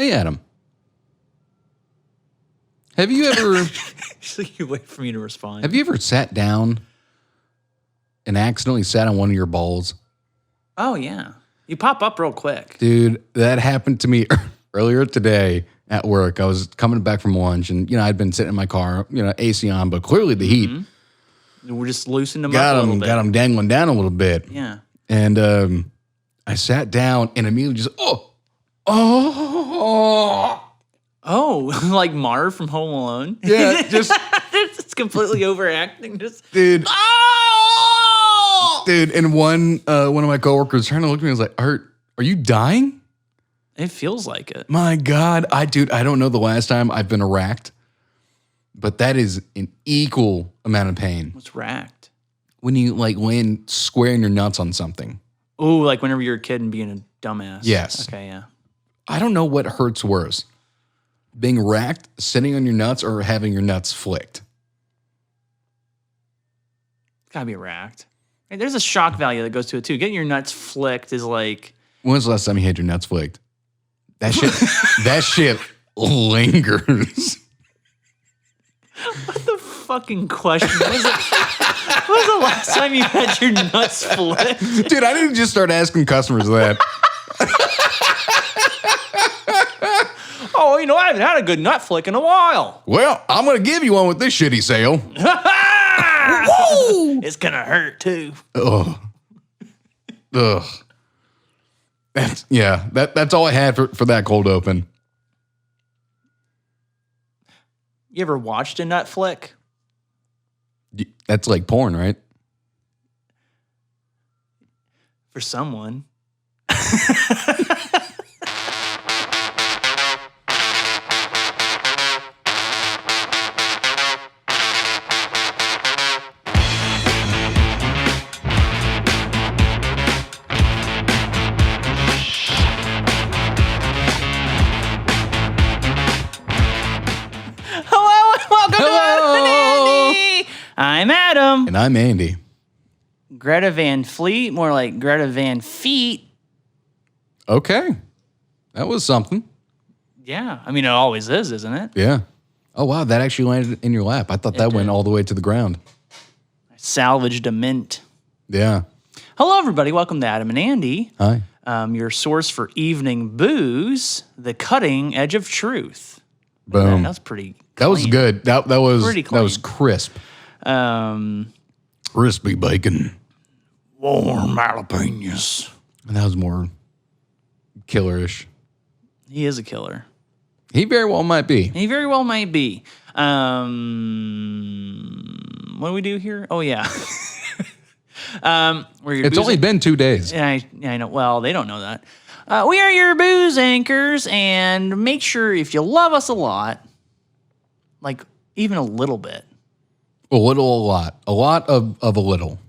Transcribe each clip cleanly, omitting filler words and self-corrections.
Hey, Adam. Have you ever... So you wait for me to respond. Have you ever sat down and accidentally sat on one of your balls? Oh, yeah. You pop up real quick. Dude, that happened to me earlier today at work. I was coming back from lunch, and, I'd been sitting in my car, AC on, but clearly the heat. We're just loosened them up a little bit. Got them dangling down a little bit. Yeah. And I sat down and immediately just, Oh, like Marv from Home Alone? Yeah, just... It's completely overacting. Just Dude. Oh! Dude, and one of my coworkers trying to look at me and was like, are you dying? It feels like it. My God. I don't know the last time I've been racked, but that is an equal amount of pain. What's racked? When you land square in your nuts on something. Oh, like whenever you're a kid and being a dumbass. Yes. Okay, yeah. I don't know what hurts worse. Being racked, sitting on your nuts, or having your nuts flicked. It's gotta be racked. Hey, there's a shock value that goes to it too. Getting your nuts flicked is like... When was the last time you had your nuts flicked? That shit lingers. What the fucking question was it? When was the last time you had your nuts flicked? Dude, I didn't just start asking customers that. Oh, I haven't had a good nut flick in a while. Well, I'm going to give you one with this shitty sale. Woo! It's going to hurt too. Ugh. That's all I had for that cold open. You ever watched a nut flick? That's like porn, right? For someone. I'm Adam. And I'm Andy. Greta Van Fleet, more like Greta Van Feet. Okay. That was something. Yeah. I mean, it always is, isn't it? Yeah. Oh, wow. That actually landed in your lap. I thought that went all the way to the ground. I salvaged a mint. Yeah. Hello, everybody. Welcome to Adam and Andy. Hi. Your source for evening booze, the cutting edge of truth. Boom. Man, that's pretty clean. That was good. That was Pretty clean. That was crisp. Crispy bacon. Warm jalapenos. And that was more killerish. He is a killer. He very well might be. He very well might be. What do we do here? Oh, yeah. It's only been 2 days. Yeah, I know. Well, they don't know that. We are your booze anchors, and make sure if you love us a lot, like even a little bit. A little, a lot. A lot of a little.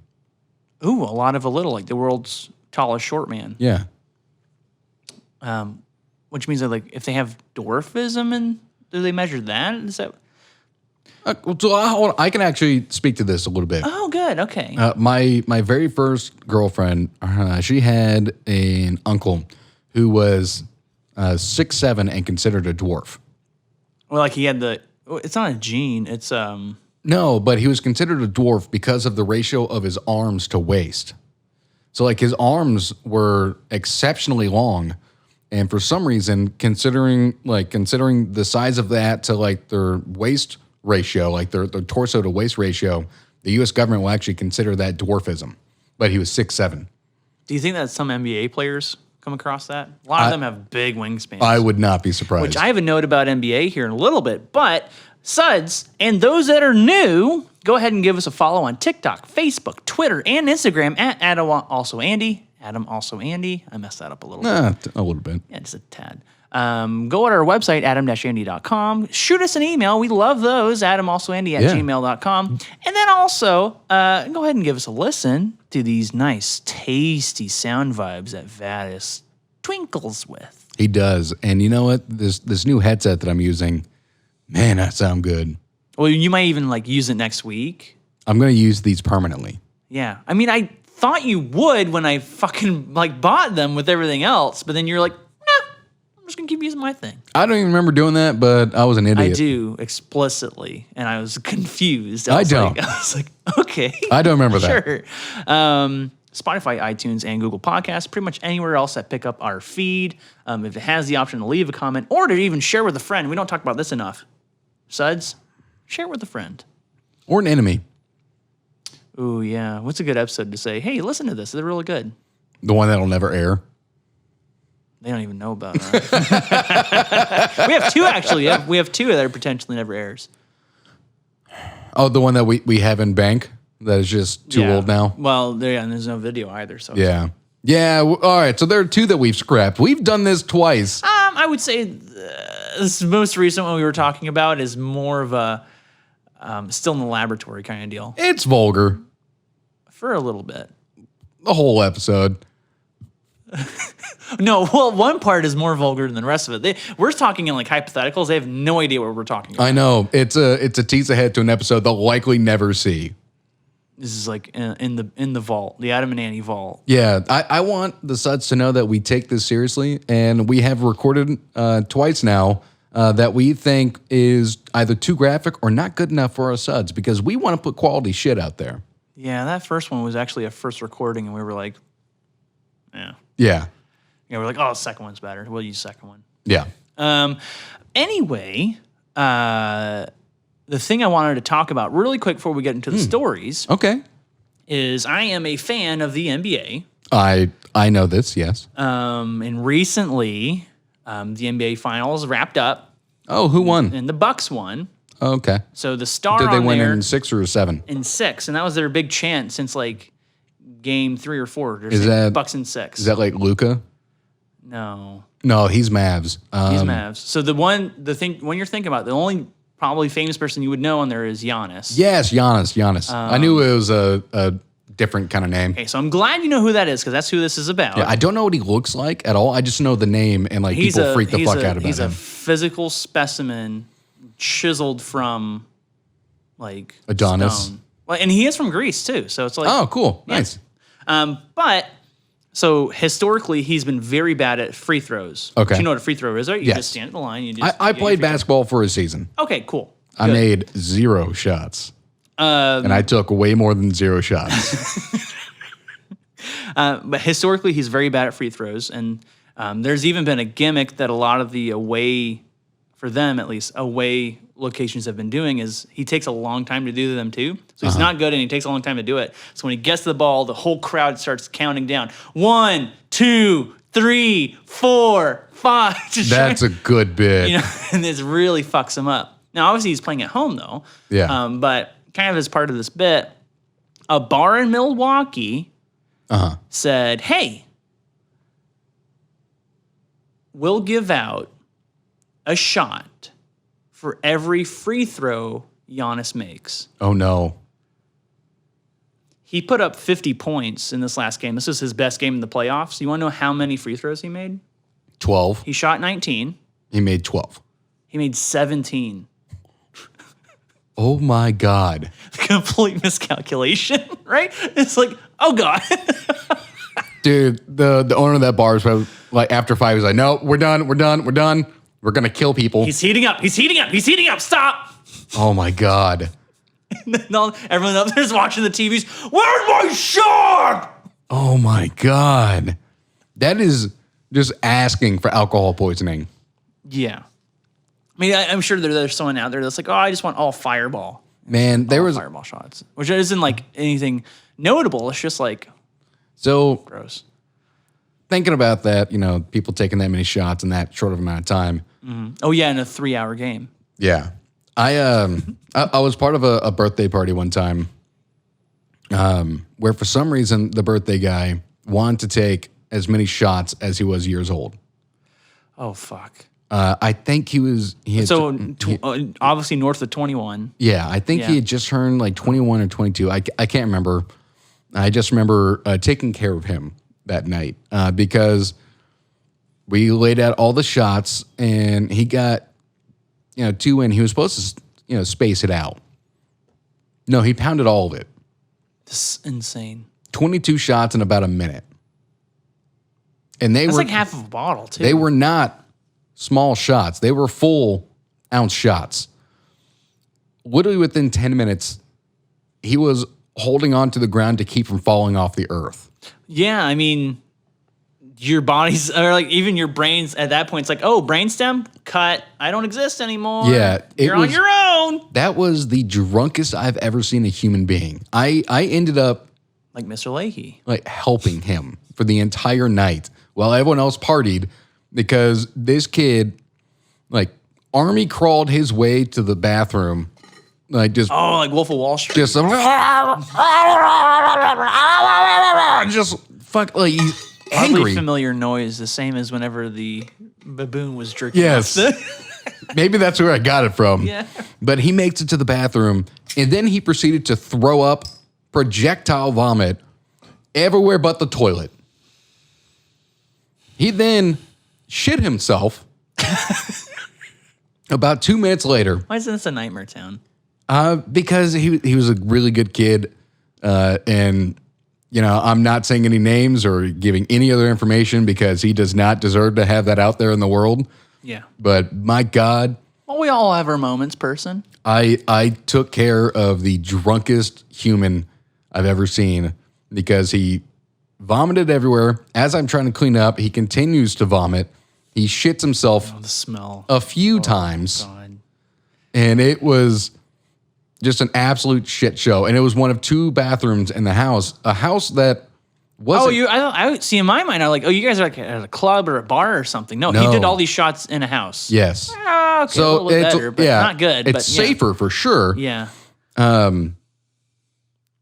Ooh, a lot of a little, like the world's tallest short man. Yeah. Which means that, like, if they have dwarfism, and do they measure that? Is that? So I can actually speak to this a little bit. Oh, good. Okay. My very first girlfriend, she had an uncle who was 6'7" and considered a dwarf. Well, like he had it's not a gene. It's No, but he was considered a dwarf because of the ratio of his arms to waist. So like his arms were exceptionally long, and for some reason, considering the size of that to like their waist ratio, like their torso to waist ratio, the U.S. government will actually consider that dwarfism. But he was 6'7". Do you think that some NBA players come across that? A lot of them have big wingspans. I would not be surprised. Which I have a note about NBA here in a little bit, but Suds, and those that are new, go ahead and give us a follow on TikTok, Facebook, Twitter, and Instagram at adamalsoandy. Adam also Andy. I messed that up a little bit. A little bit. Yeah, just a tad. Go to our website, adam-andy.com. Shoot us an email. We love those, adamalsoandy@gmail.com. And then also, go ahead and give us a listen to these nice, tasty sound vibes that Vadis twinkles with. He does. And you know what? This new headset that I'm using, man, that sound good. Well, you might even like use it next week. I'm going to use these permanently. Yeah. I mean, I thought you would when I fucking like bought them with everything else, but then you're like, nah, I'm just gonna keep using my thing. I don't even remember doing that, but I was an idiot. I do explicitly, and I was confused. I don't. I was like, okay. I don't remember that. Sure. Spotify, iTunes, and Google Podcasts, pretty much anywhere else that pick up our feed. If it has the option to leave a comment or to even share with a friend, we don't talk about this enough. Suds, share with a friend. Or an enemy. Ooh, yeah. What's a good episode to say, hey, listen to this. They're really good. The one that'll never air. They don't even know about that. We have two, actually. Yeah, we have two that are potentially never airs. Oh, the one that we have in bank that is just too old now? Well, and there's no video either. So Yeah. Yeah, all right. So there are two that we've scrapped. We've done this twice. I would say this most recent one we were talking about is more of a still in the laboratory kind of deal. It's vulgar. For a little bit. The whole episode. No, well, one part is more vulgar than the rest of it. We're talking in like hypotheticals. They have no idea what we're talking about. I know. It's a tease ahead to an episode they'll likely never see. This is like in the vault, the Adam and Annie vault. Yeah, I want the Suds to know that we take this seriously, and we have recorded twice now that we think is either too graphic or not good enough for our Suds because we want to put quality shit out there. Yeah, that first one was actually a first recording, and we were like, Yeah. we're like, oh, the second one's better. We'll use the second one. Yeah. Anyway, the thing I wanted to talk about really quick before we get into the stories Okay. is I am a fan of the NBA. I know this, yes. And recently, the NBA Finals wrapped up, Oh, who won? and the Bucks won. Okay. So the star Did they on win there in 6 or 7? in 6, and that was their big chant since like game 3 or 4. They're Is saying that- Bucks in 6? Is that like Luca? No, No, he's Mavs. he's Mavs. So the thing when you're thinking about it, the only probably famous person you would know on there is Giannis. Yes, Giannis. I knew it was a different kind of name. Okay, so I'm glad you know who that is because that's who this is about. Yeah, I don't know what he looks like at all. I just know the name and like people freak the fuck out about He's him. a physical specimen chiseled from like Adonis. stone. Well, and he is from Greece too. So it's like Oh, cool. Nice. But so historically, he's been very bad at free throws. Okay. You know what a free throw is, right? You Yes. just stand at the line. You just, I you get your played free basketball for a season. throw. Okay, cool. I Good. made 0 shots. And I took way more than 0 shots. But historically, he's very bad at free throws. And there's even been a gimmick that a lot of the away, for them at least, away locations have been doing is he takes a long time to do them too. So he's not good and he takes a long time to do it. So when he gets to the ball, the whole crowd starts counting down. 1, 2, 3, 4, 5. That's a good bit. You know, and this really fucks him up. Now, obviously, he's playing at home though. Yeah. But kind of as part of this bit, a bar in Milwaukee said, "Hey, we'll give out a shot for every free throw Giannis makes." Oh, no. He put up 50 points in this last game. This was his best game in the playoffs. You want to know how many free throws he made? 12. He shot 19. He made 12. He made 17. Oh, my God. Complete miscalculation, right? It's like, oh God. Dude, the owner of that bar was probably like, after 5, he's like, no, we're done. We're going to kill people. He's heating up. Stop. Oh, my God. No, everyone up there's watching the TVs. Where's my shot? Oh, my God. That is just asking for alcohol poisoning. Yeah. I mean, I'm sure there's someone out there that's like, oh, I just want all fireball. Man, there All was... fireball shots, which isn't like anything notable. It's just like So... gross. Thinking about that, you know, people taking that many shots in that short of amount of time. Oh yeah, in a 3-hour game. Yeah. I was part of a birthday party one time where for some reason the birthday guy wanted to take as many shots as he was years old. Oh fuck. I think he had Obviously north of 21. Yeah, I think he had just turned like 21 or 22. I can't remember. I just remember taking care of him that night because we laid out all the shots and he got, 2 in. He was supposed to, space it out. No, he pounded all of it. This is insane. 22 shots in about a minute. And That's like half of a bottle too. They were not small shots. They were full ounce shots. Literally within 10 minutes, he was holding on to the ground to keep from falling off the earth. Yeah, I mean, your body's, or like even your brain's at that point, it's like, oh, brainstem, cut. I don't exist anymore. Yeah. You're on your own. That was the drunkest I've ever seen a human being. I ended up Like Mr. Leahy. like helping him for the entire night while everyone else partied because this kid like army crawled his way to the bathroom. Like just Oh, like Wolf of Wall Street. just fuck like he's Oddly angry. familiar noise, the same as whenever the baboon was jerking. Yes. off. Maybe that's where I got it from. Yeah. But he makes it to the bathroom and then he proceeded to throw up projectile vomit everywhere but the toilet. He then shit himself. About 2 minutes later, Why isn't this a nightmare town? because he was a really good kid, and you know I'm not saying any names or giving any other information because he does not deserve to have that out there in the world. Yeah. But my God, Well, we all have our moments, person. I took care of the drunkest human I've ever seen because he vomited everywhere. As I'm trying to clean up, he continues to vomit. He shits himself Oh, the smell. a few times, God. and it was just an absolute shit show. And it was one of 2 bathrooms in the house, a house that wasn't. Oh, I see in my mind, I'm like, oh, you guys are like at a club or a bar or something. No, he No. did all these shots in a house. Yes. Ah, okay, a So little bit it's better, but not good. It's but yeah. safer for sure. Yeah. But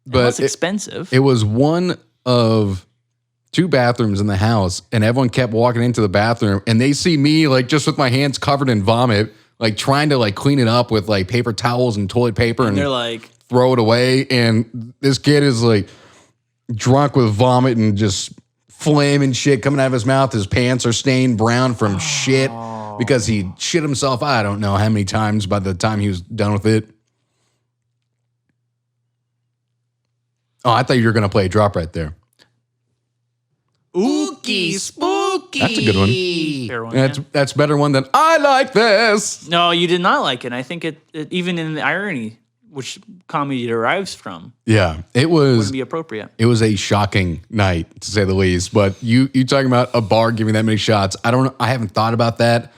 Less expensive. it was one of 2 bathrooms in the house, and everyone kept walking into the bathroom, and they see me like just with my hands covered in vomit, like trying to like clean it up with like paper towels and toilet paper, and They're like, throw it away. And this kid is like drunk with vomit and just flaming shit coming out of his mouth. His pants are stained brown from shit because he shit himself. I don't know how many times by the time he was done with it. Oh, I thought you were going to play a drop right there. ookie spooky. That's a good one. Fair one, yeah. That's a better one than I like this. No, you did not like it. I think it even in the irony, which comedy derives from, Yeah, it was. wouldn't be appropriate. It was a shocking night to say the least. But you talking about a bar giving that many shots? I haven't thought about that.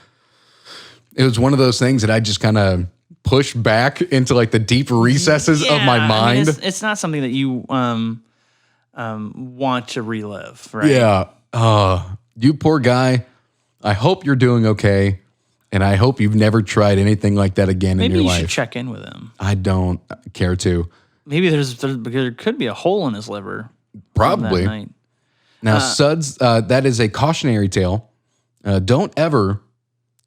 It was one of those things that I just kind of pushed back into like the deep recesses of my mind. I mean, it's not something that you want to relive, right? Yeah. You poor guy. I hope you're doing okay. And I hope you've never tried anything like that again Maybe in your you life. should check in with him. I don't care to. Maybe there could be a hole in his liver. Probably. That night. Now, Suds, that is a cautionary tale. Don't ever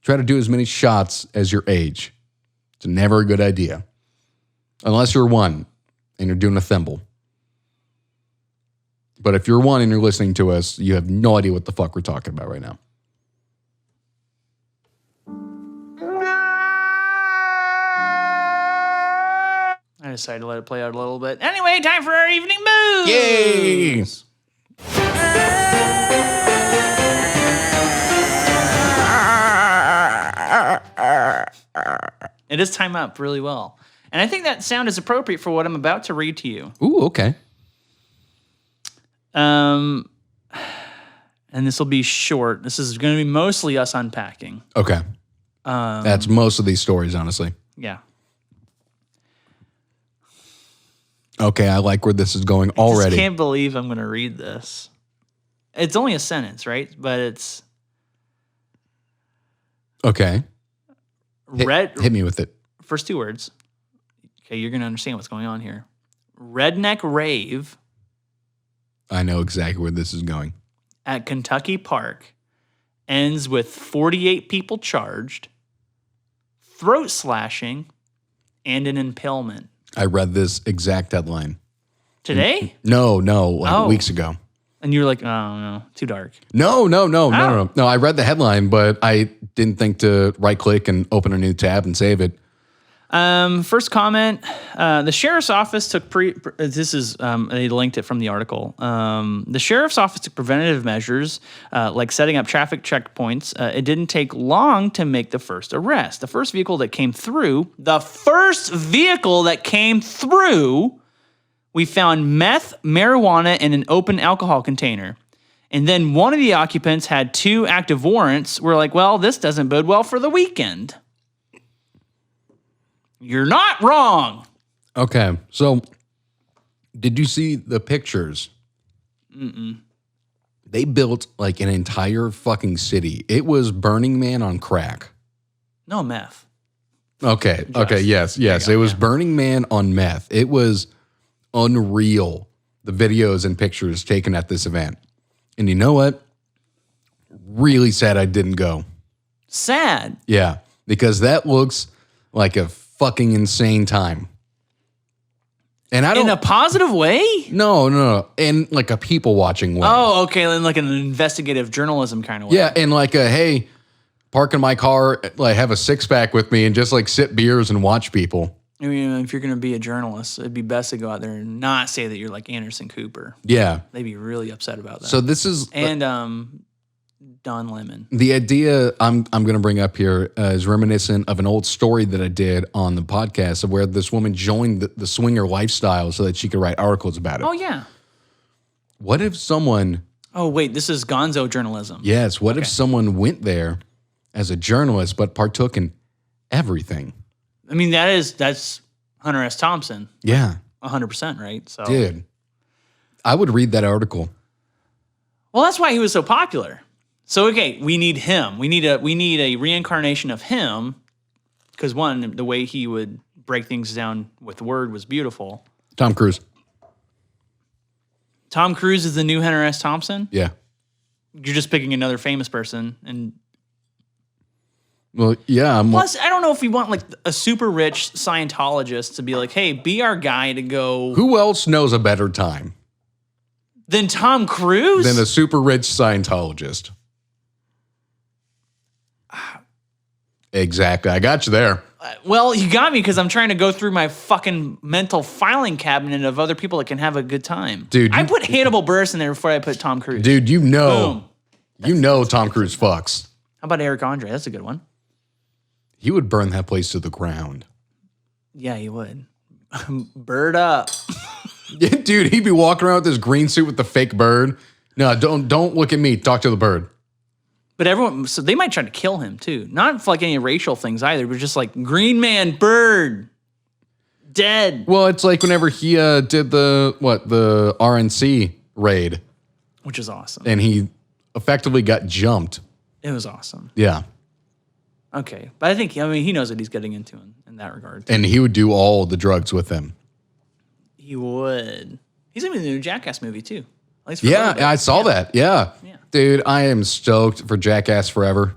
try to do as many shots as your age. It's never a good idea. Unless you're 1 and you're doing a thimble. But if you're 1 and you're listening to us, you have no idea what the fuck we're talking about right now. I decided to let it play out a little bit. Anyway, time for our evening booze. Yay! It is time up really well. And I think that sound is appropriate for what I'm about to read to you. Ooh, okay. And this will be short. This is going to be mostly us unpacking. Okay. That's most of these stories, honestly. Yeah. Okay, I like where this is going I already. can't believe I'm going to read this. It's only a sentence, right? But it's Okay. red. Hit me with it. First 2 words. Okay, you're going to understand what's going on here. Redneck rave I know exactly where this is going. at Kentucky Park ends with 48 people charged, throat slashing, and an impalement. I read this exact headline. Today? No, like Oh. weeks ago. And you were like, oh, no, too dark. No. Oh. I read the headline, but I didn't think to right click and open a new tab and save it. First comment, the sheriff's office took they linked it from the article. The sheriff's office took preventative measures, like setting up traffic checkpoints. It didn't take long to make the first arrest. The first vehicle that came through, we found meth, marijuana, and an open alcohol container. And then one of the occupants had 2 active warrants. We're like, well, this doesn't bode well for the weekend. You're not wrong. Okay, so did you see the pictures? Mm-mm. They built like an entire fucking city. It was Burning Man on crack. No meth. Okay, yes. It was Burning Man on meth. It was unreal, the videos and pictures taken at this event. And you know what? Really sad I didn't go. Sad? Yeah, because that looks like a fucking insane time. And I don't in a positive way? No. In like a people watching way. Oh, okay. In like an investigative journalism kind of way. Yeah, and like hey, park in my car, like have a 6-pack with me and just like sip beers and watch people. I mean, if you're going to be a journalist, it'd be best to go out there and not say that you're like Anderson Cooper. Yeah. They'd be really upset about that. So this is and Don Lemon. The idea I'm going to bring up here is reminiscent of an old story that I did on the podcast of where this woman joined the swinger lifestyle so that she could write articles about it. Oh, yeah. What if someone... Oh, wait, this is gonzo journalism. Yes, what if someone went there as a journalist but partook in everything? I mean, that's Hunter S. Thompson. Yeah. 100%, right? So, dude, I would read that article. Well, that's why he was so popular. So, okay, we need him. We need a reincarnation of him because, one, the way he would break things down with word was beautiful. Tom Cruise. Tom Cruise is the new Hunter S. Thompson? Yeah. You're just picking another famous person. And well, yeah. plus, I don't know if we want like a super rich Scientologist to be like, hey, be our guy to go. Who else knows a better time than Tom Cruise? Than a super rich Scientologist. Exactly. I got you there. Well, you got me because I'm trying to go through my fucking mental filing cabinet of other people that can have a good time. Dude, I put Hannibal Buress in there before I put Tom Cruise. Dude, you know. Boom. You know Tom Cruise fucks. How about Eric Andre? That's a good one. He would burn that place to the ground. Yeah, he would. Bird up. Yeah, dude, he'd be walking around with this green suit with the fake bird. No, don't look at me. Talk to the bird. But everyone, so they might try to kill him too. Not for like any racial things either, but just like green man, bird, dead. Well, it's like whenever he did the RNC raid. Which is awesome. And he effectively got jumped. It was awesome. Yeah. Okay. But I think, he knows what he's getting into in that regard. And he would do all the drugs with them. He would. He's going to be in the new Jackass movie too. At least for I saw that. Yeah. Yeah. Dude, I am stoked for Jackass Forever.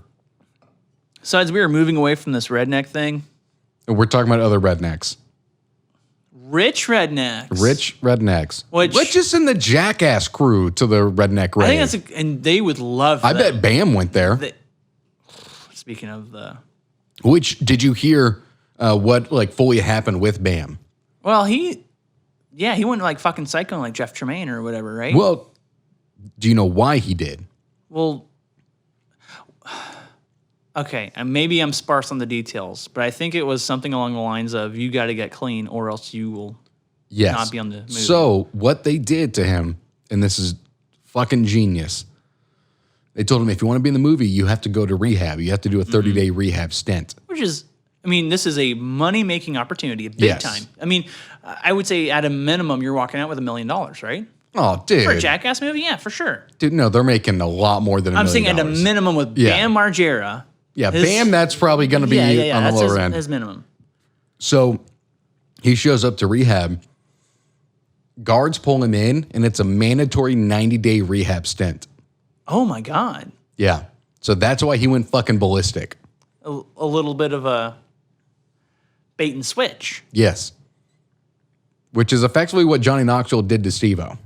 So as we were moving away from this redneck thing. We're talking about other rednecks. Rich rednecks. Rich rednecks. Let's just send the Jackass crew to the redneck raid. I think and they would love I bet Bam went there. Speaking of the... Which, did you hear what like fully happened with Bam? Well, he went like fucking psycho like Jeff Tremaine or whatever, right? Well, do you know why he did? Well, okay, and maybe I'm sparse on the details, but I think it was something along the lines of you got to get clean or else you will not be on the movie. So what they did to him, and this is fucking genius, they told him if you want to be in the movie, you have to go to rehab. You have to do a 30-day rehab stint. Which is, this is a money-making opportunity, big time. I would say at a minimum, you're walking out with $1 million, right? Oh, dude. For a Jackass movie? Yeah, for sure. Dude, no, they're making a lot more than $1 million. I'm saying at a minimum with Bam Margera. Yeah, Bam, that's probably going to be on the lower end. His minimum. So he shows up to rehab. Guards pull him in, and it's a mandatory 90-day rehab stint. Oh, my God. Yeah. So that's why he went fucking ballistic. A little bit of a bait and switch. Yes. Which is effectively what Johnny Knoxville did to Steve-O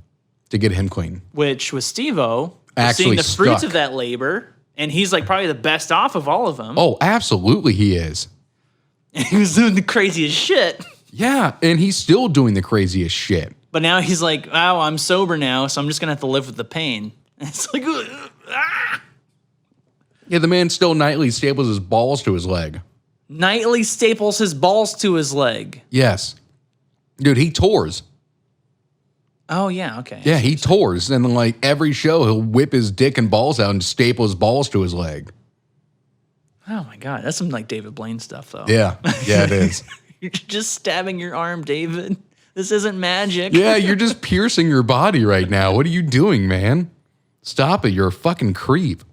to get him clean. Which was Steve-O actually seeing the fruits of that labor, and he's like probably the best off of all of them. Oh, absolutely he is. He was doing the craziest shit. Yeah, and he's still doing the craziest shit. But now he's like, oh, I'm sober now, so I'm just going to have to live with the pain. And it's like, ah. Yeah, the man still nightly staples his balls to his leg. Nightly staples his balls to his leg. Yes. Dude, he tours. Oh, yeah, okay. Yeah, he tours. And like every show, he'll whip his dick and balls out and staple his balls to his leg. Oh, my God. That's some like David Blaine stuff, though. Yeah. Yeah, it is. You're just stabbing your arm, David. This isn't magic. Yeah, you're just piercing your body right now. What are you doing, man? Stop it. You're a fucking creep.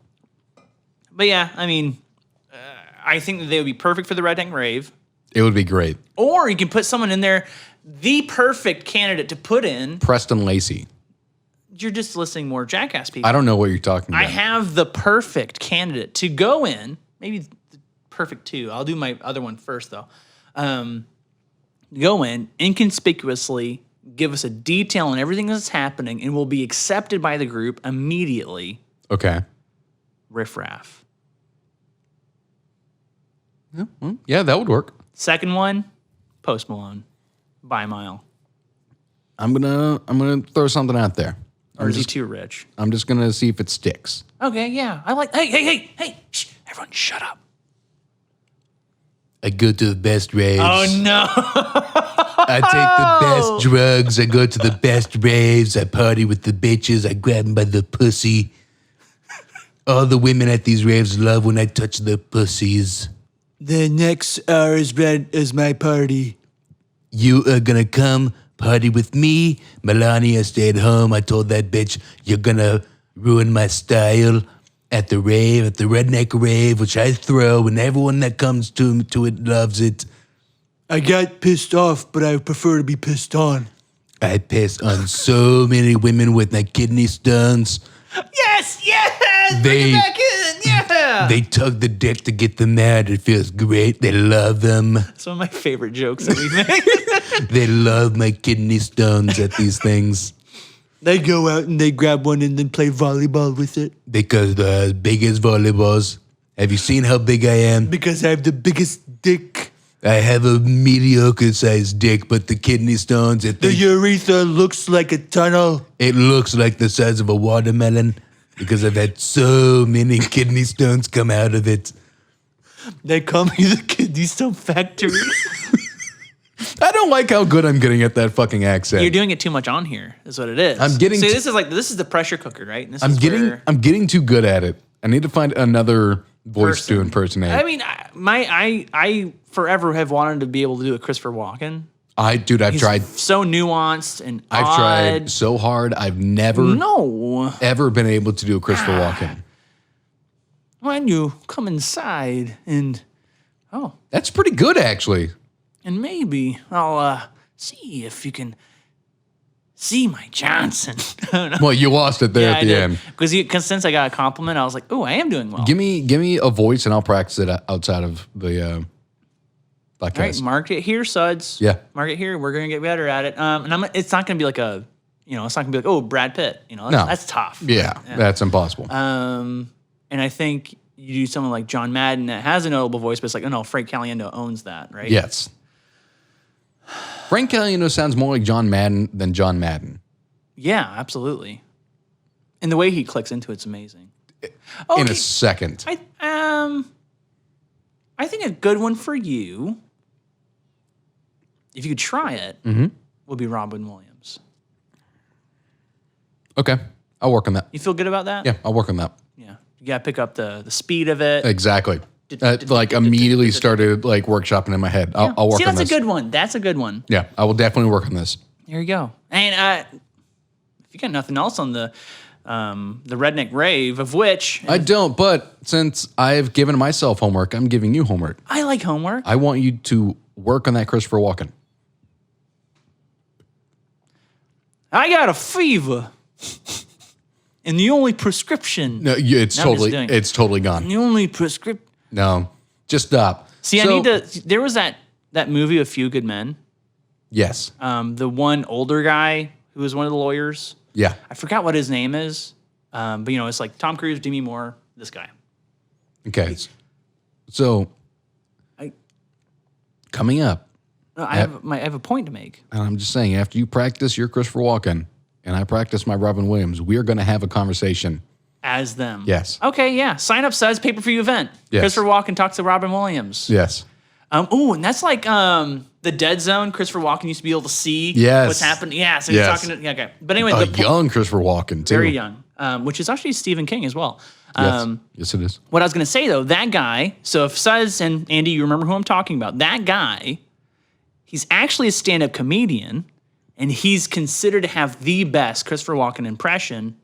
But yeah, I mean, I think that they would be perfect for the Redneck Rave. It would be great. Or you can put someone in there, the perfect candidate to put in. Preston Lacey. You're just listing more jackass people. I don't know what you're talking about. I have the perfect candidate to go in. Maybe the perfect two. I'll do my other one first, though. Go in, inconspicuously, give us a detail on everything that's happening, and will be accepted by the group immediately. Okay. Riff Raff. Yeah, well, yeah, that would work. Second one, Post Malone. By a mile. I'm gonna throw something out there. Or is he too rich? I'm just gonna see if it sticks. Okay, yeah. I like. Hey! Shh, everyone, shut up. I go to the best raves. Oh no! I take the best drugs. I go to the best raves. I party with the bitches. I grab them by the pussy. All the women at these raves love when I touch their pussies. The next hour is my party. You are gonna come party with me. Melania stayed home. I told that bitch, you're gonna ruin my style at the rave, at the redneck rave, which I throw, and everyone that comes to it loves it. I got pissed off, but I prefer to be pissed on. I pissed on so many women with my kidney stones. Yes! Bring it back in! Yeah! They tug the dick to get them out. It feels great. They love them. It's one of my favorite jokes that we make. They love my kidney stones at these things. They go out and they grab one and then play volleyball with it. Because they're as big as volleyballs. Have you seen how big I am? Because I have the biggest dick. I have a mediocre sized dick, but the kidney stones, The urethra looks like a tunnel. it looks like the size of a watermelon because I've had so many kidney stones come out of it. They call me the kidney stone factory. I don't like how good I'm getting at that fucking accent. You're doing it too much on here, is what it is. I'm getting See, t- this is the pressure cooker, right? And this I'm is getting where I'm getting too good at it. I need to find another voice person. to impersonate. I mean, I forever have wanted to be able to do a Christopher Walken. I've He's tried. so nuanced and I've odd. tried so hard. I've never ever been able to do a Christopher Walken. When you come inside and That's pretty good, actually. and maybe I'll see if you can see my Johnson. Well, you lost it there at the end. Because since I got a compliment, I was like, oh, I am doing well. Give me a voice, and I'll practice it outside of the podcast. All right, mark it here, suds. Yeah. Mark it here. We're gonna get better at it. And it's not gonna be like it's not gonna be like, oh, Brad Pitt. That's tough. Yeah, that's impossible. And I think you do someone like John Madden that has a notable voice, but it's like, oh no, Frank Caliendo owns that, right? Yes. Frank Caliendo sounds more like John Madden than John Madden. Yeah, absolutely. And the way he clicks into it's amazing. In a second. I think a good one for you, if you could try it, would be Robin Williams. Okay, I'll work on that. You feel good about that? Yeah, I'll work on that. Yeah. You gotta pick up the speed of it. Exactly. Immediately started like workshopping in my head. I'll work See, on that's this. a good one. That's a good one. Yeah, I will definitely work on this. There you go. And if you got nothing else on the redneck rave, of which I don't, but since I've given myself homework, I'm giving you homework. I like homework. I want you to work on that Christopher Walken. I got a fever. And the only prescription. No, it's No, I'm just doing it. totally gone. The only prescription. No, just stop. See, I need to. There was that movie, A Few Good Men. Yes. The one older guy who was one of the lawyers. Yeah. I forgot what his name is. But it's like Tom Cruise, Demi Moore, this guy. Okay. So Coming up. No, I have a point to make. And I'm just saying, after you practice your Christopher Walken and I practice my Robin Williams, we are going to have a conversation. As them. Yes. Okay, yeah. Sign up, Suds, pay-per-view event. Yes. Christopher Walken talks to Robin Williams. Yes. And that's like the Dead Zone. Christopher Walken used to be able to see what's happening. Yeah, so he's talking to, okay. But anyway. Young Christopher Walken, too. Very young, which is actually Stephen King as well. Yes, it is. What I was going to say, though, that guy, so if Suds and Andy, you remember who I'm talking about, that guy, he's actually a stand-up comedian, and he's considered to have the best Christopher Walken impression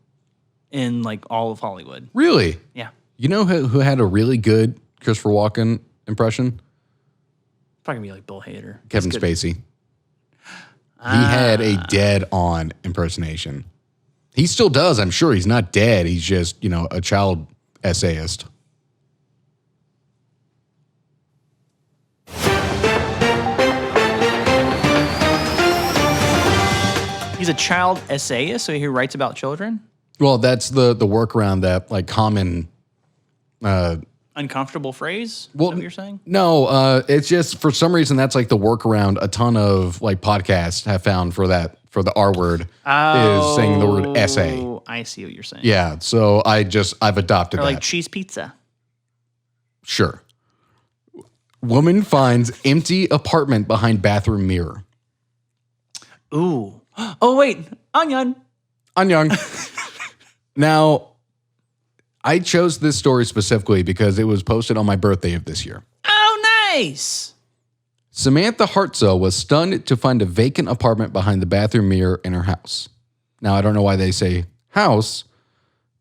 in like all of Hollywood. Really? Yeah. You know who had a really good Christopher Walken impression? Probably gonna be like Bill Hader. Kevin Spacey. He had a dead-on impersonation. He still does, I'm sure. He's not dead. He's just, a child essayist. He's a child essayist, so he writes about children? Well, that's the workaround that like common Uncomfortable phrase? Well, is that what you're saying? No, it's just for some reason that's like the workaround a ton of like podcasts have found for the R word is saying the word essay. Oh, I see what you're saying. Yeah, so I've adopted or that. like cheese pizza. Sure. Woman finds empty apartment behind bathroom mirror. Ooh. Oh wait, onion. Onion. Now, I chose this story specifically because it was posted on my birthday of this year. Oh, nice. Samantha Hartzell was stunned to find a vacant apartment behind the bathroom mirror in her house. Now, I don't know why they say house.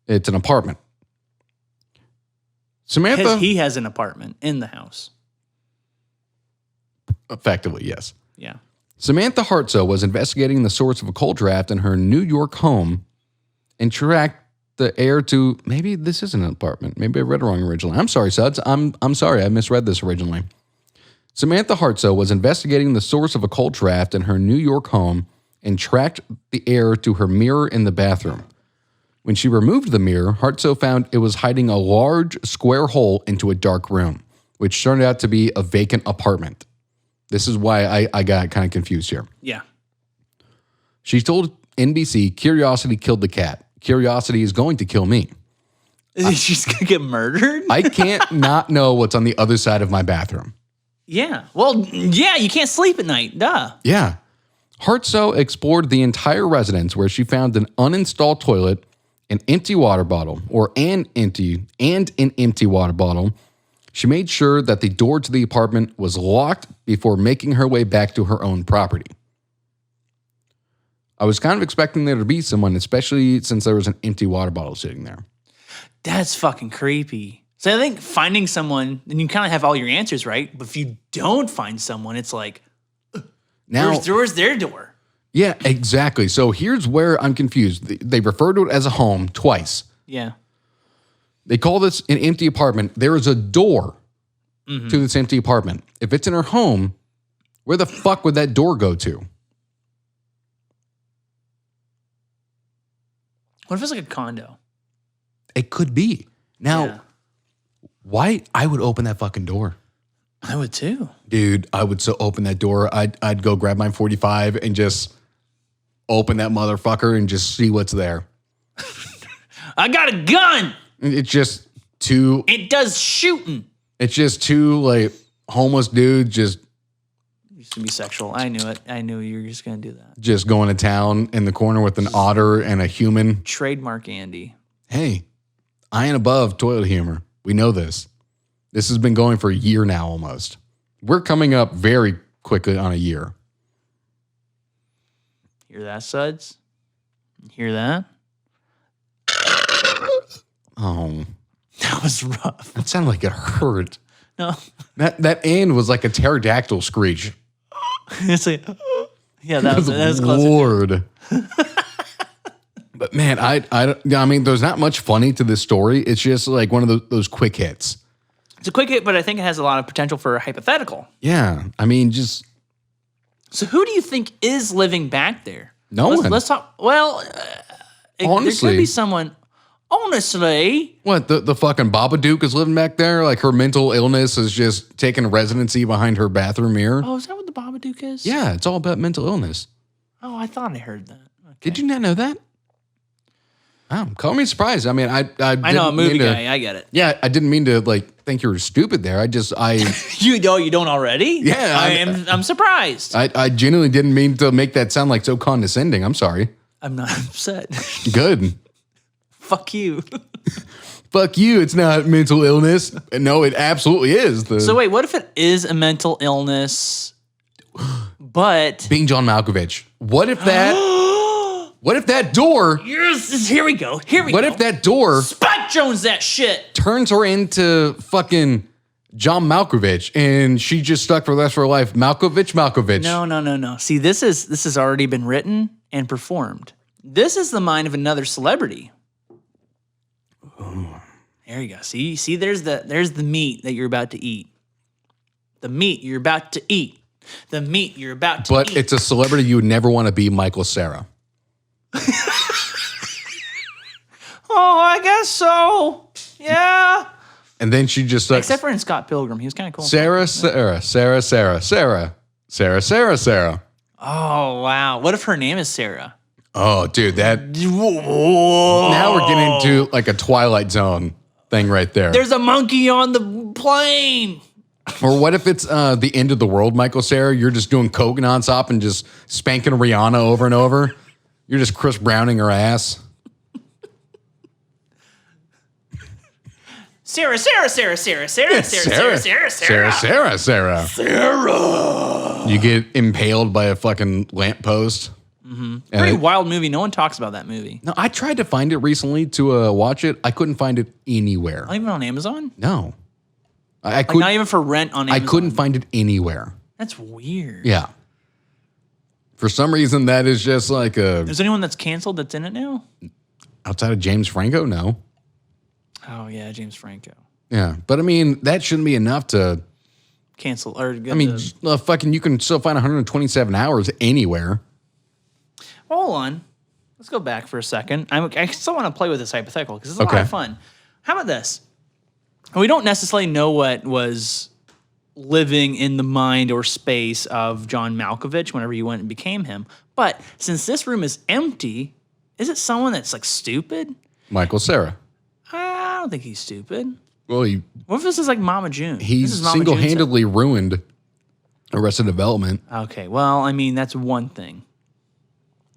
It's an apartment. Samantha... Because he has an apartment in the house. Effectively, yes. Yeah. Samantha Hartzell was investigating the source of a cold draft in her New York home and tracked the heir to... Maybe this isn't an apartment. Maybe I read it wrong originally. I'm sorry, Suds. I'm sorry. I misread this originally. Samantha Hartzell was investigating the source of a cold draft in her New York home and tracked the heir to her mirror in the bathroom. When she removed the mirror, Hartzell found it was hiding a large square hole into a dark room, which turned out to be a vacant apartment. This is why I got kind of confused here. Yeah. She told NBC, "Curiosity killed the cat. Curiosity is going to kill me. She's going to get murdered? I can't not know what's on the other side of my bathroom." Yeah. Well, yeah, you can't sleep at night. Duh. Yeah. Hartzell explored the entire residence where she found an uninstalled toilet, an empty water bottle, an empty water bottle. She made sure that the door to the apartment was locked before making her way back to her own property. I was kind of expecting there to be someone, especially since there was an empty water bottle sitting there. That's fucking creepy. So I think finding someone, and you kind of have all your answers, right? But if you don't find someone, it's like, Now, where's their door? Yeah, exactly. So here's where I'm confused. They refer to it as a home twice. Yeah. They call this an empty apartment. There is a door to this empty apartment. If it's in her home, where the fuck would that door go to? What if it's like a condo? It could be. Now, why? I would open that fucking door. I would too. Dude, I would so open that door. I'd go grab my 45 and just open that motherfucker and just see what's there. I got a gun. It's just two. It does shooting. It's just two like homeless dudes just. Used to be sexual. I knew it. I knew you were just going to do that. Just going to town in the corner with an otter and a human. Trademark Andy. Hey, I ain't above toilet humor. We know this. This has been going for a year now almost. We're coming up very quickly on a year. Hear that, Suds? Hear that? Oh. That was rough. That sounded like it hurt. No. That end was like a pterodactyl screech. It's like, yeah, that was close. Lord. But man, I mean, there's not much funny to this story. It's just like one of those quick hits. It's a quick hit, but I think it has a lot of potential for a hypothetical. Yeah. I mean, just. So who do you think is living back there? No one. Let's talk. Well, Honestly. there could be someone. Honestly. What, the fucking Babadook is living back there? Like her mental illness is just taking residency behind her bathroom mirror? Oh, is that what the Babadook is? Yeah, it's all about mental illness. Oh, I thought I heard that. Okay. Did you not know that? Oh, call me surprised. I mean, I know a movie guy. I get it. Yeah, I didn't mean to think you were stupid there. You know you don't already? Yeah. I'm surprised. I genuinely didn't mean to make that sound like so condescending. I'm sorry. I'm not upset. Good. Fuck you. Fuck you. It's not mental illness. No, it absolutely is. So wait, what if it is a mental illness, but being John Malkovich? What if that? What if that door? Yes, here we go. What if that door Spike Jones that shit turns her into fucking John Malkovich and she just stuck for the rest of her life? Malkovich. No. See, this has already been written and performed. This is the mind of another celebrity. There you go. See, there's the meat that you're about to eat. The meat you're about to eat. The meat you're about to eat. But it's a celebrity you would never want to be, Michael Cera. Oh, I guess so. Yeah. And then she just except for in Scott Pilgrim, he was kind of cool. Sarah. Oh wow! What if her name is Sarah? Oh, dude, that. Whoa. Now we're getting into like a Twilight Zone thing right there. There's a monkey on the plane. Or what if it's the end of the world, Michael Cera? You're just doing coke nonstop and just spanking Rihanna over and over. You're just Chris Browning her ass. Sarah. You get impaled by a fucking lamppost. Mm-hmm. Pretty wild movie. No one talks about that movie. No, I tried to find it recently to watch it. I couldn't find it anywhere. Not even on Amazon? No. I couldn't. Not even for rent on Amazon? I couldn't find it anywhere. That's weird. Yeah. For some reason, that is just like a... Is anyone that's canceled that's in it now? Outside of James Franco, no. Oh, yeah, James Franco. Yeah, but I mean, that shouldn't be enough to... Cancel, or... I mean, fucking, you can still find 127 hours anywhere. Hold on. Let's go back for a second. I still want to play with this hypothetical because it's a lot of fun. How about this? We don't necessarily know what was living in the mind or space of John Malkovich whenever he went and became him. But since this room is empty, is it someone that's like stupid? Michael Cera. I don't think he's stupid. Well, what if this is like Mama June? He's single-handedly ruined Arrested Development. Okay, well, I mean, that's one thing.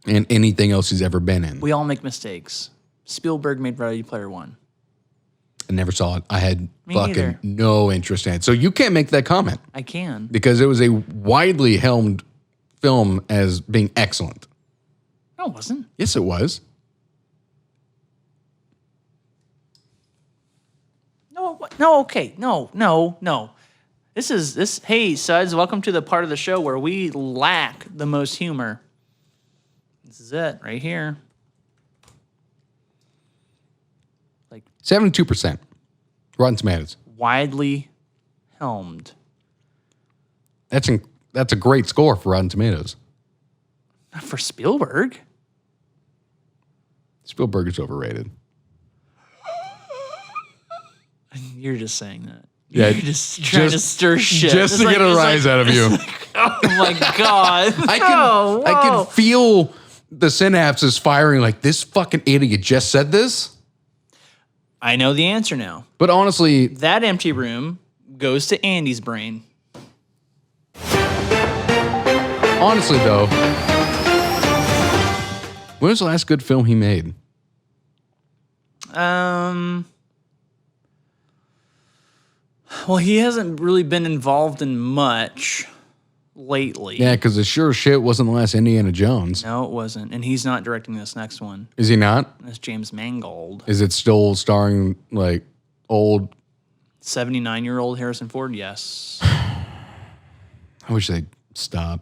And anything else he's ever been in. We all make mistakes. Spielberg made Ready Player One. I never saw it. I had neither. No interest in it. So you can't make that comment. I can. Because it was a widely helmed film as being excellent. No, it wasn't. Yes, it was. No, okay. No. Hey, suds, welcome to the part of the show where we lack the most humor. This is it right here. 72% Rotten Tomatoes. Widely helmed. That's a great score for Rotten Tomatoes. Not for Spielberg. Spielberg is overrated. You're just saying that. Yeah, you're just trying to stir shit. Just to get a rise out of you. Oh my God. I can feel the synapses firing like, this fucking idiot just said this? I know the answer now. But honestly... That empty room goes to Andy's brain. Honestly, though, when was the last good film he made? Well, he hasn't really been involved in much lately. Yeah, because it sure shit wasn't the last Indiana Jones. No, it wasn't. And he's not directing this next one. Is he not? That's James Mangold. Is it still starring, like, old... 79-year-old Harrison Ford? Yes. I wish they'd stop.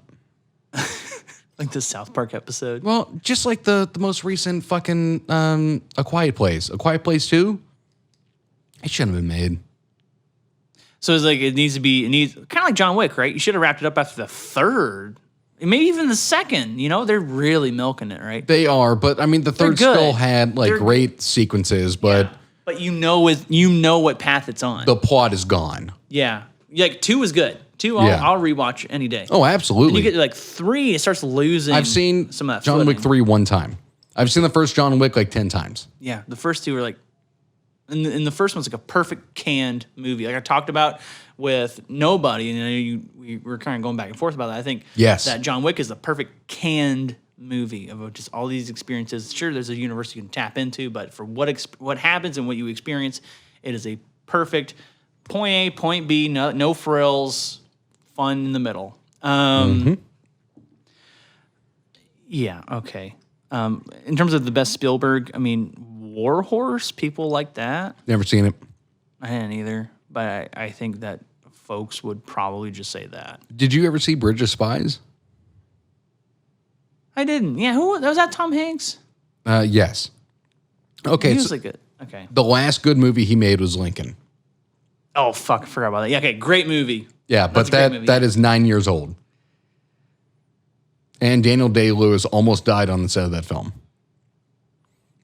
Like the South Park episode? Well, just like the most recent fucking A Quiet Place. A Quiet Place 2? It shouldn't have been made. So it's like it needs kind of like John Wick, right? You should have wrapped it up after the third Maybe even the second, they're really milking it, right? They are, but I mean, the third good. still had like great sequences, but Yeah. But you know what path it's on. the plot is gone. Yeah. Like 2 was good. 2, I'll rewatch any day. Oh, absolutely. And you get like 3, it starts losing. I've seen some of that John Wick footing. 3 one time. I've seen the first John Wick like 10 times. Yeah, the first 2 were like, and the first one's like a perfect canned movie. Like I talked about with Nobody, and we were kind of going back and forth about that. I think that John Wick is the perfect canned movie of just all these experiences. Sure, there's a universe you can tap into, but for what happens and what you experience, it is a perfect point A, point B, no frills, fun in the middle. Yeah, okay. In terms of the best Spielberg, I mean, War Horse, people like that. Never seen it. I didn't either, but I think that folks would probably just say that. Did you ever see Bridge of Spies? I didn't. Yeah, was that Tom Hanks? Yes. Okay. He was like good. Okay. The last good movie he made was Lincoln. Oh, fuck, I forgot about that. Yeah, okay, great movie. Yeah, but that is 9 years old. And Daniel Day-Lewis almost died on the set of that film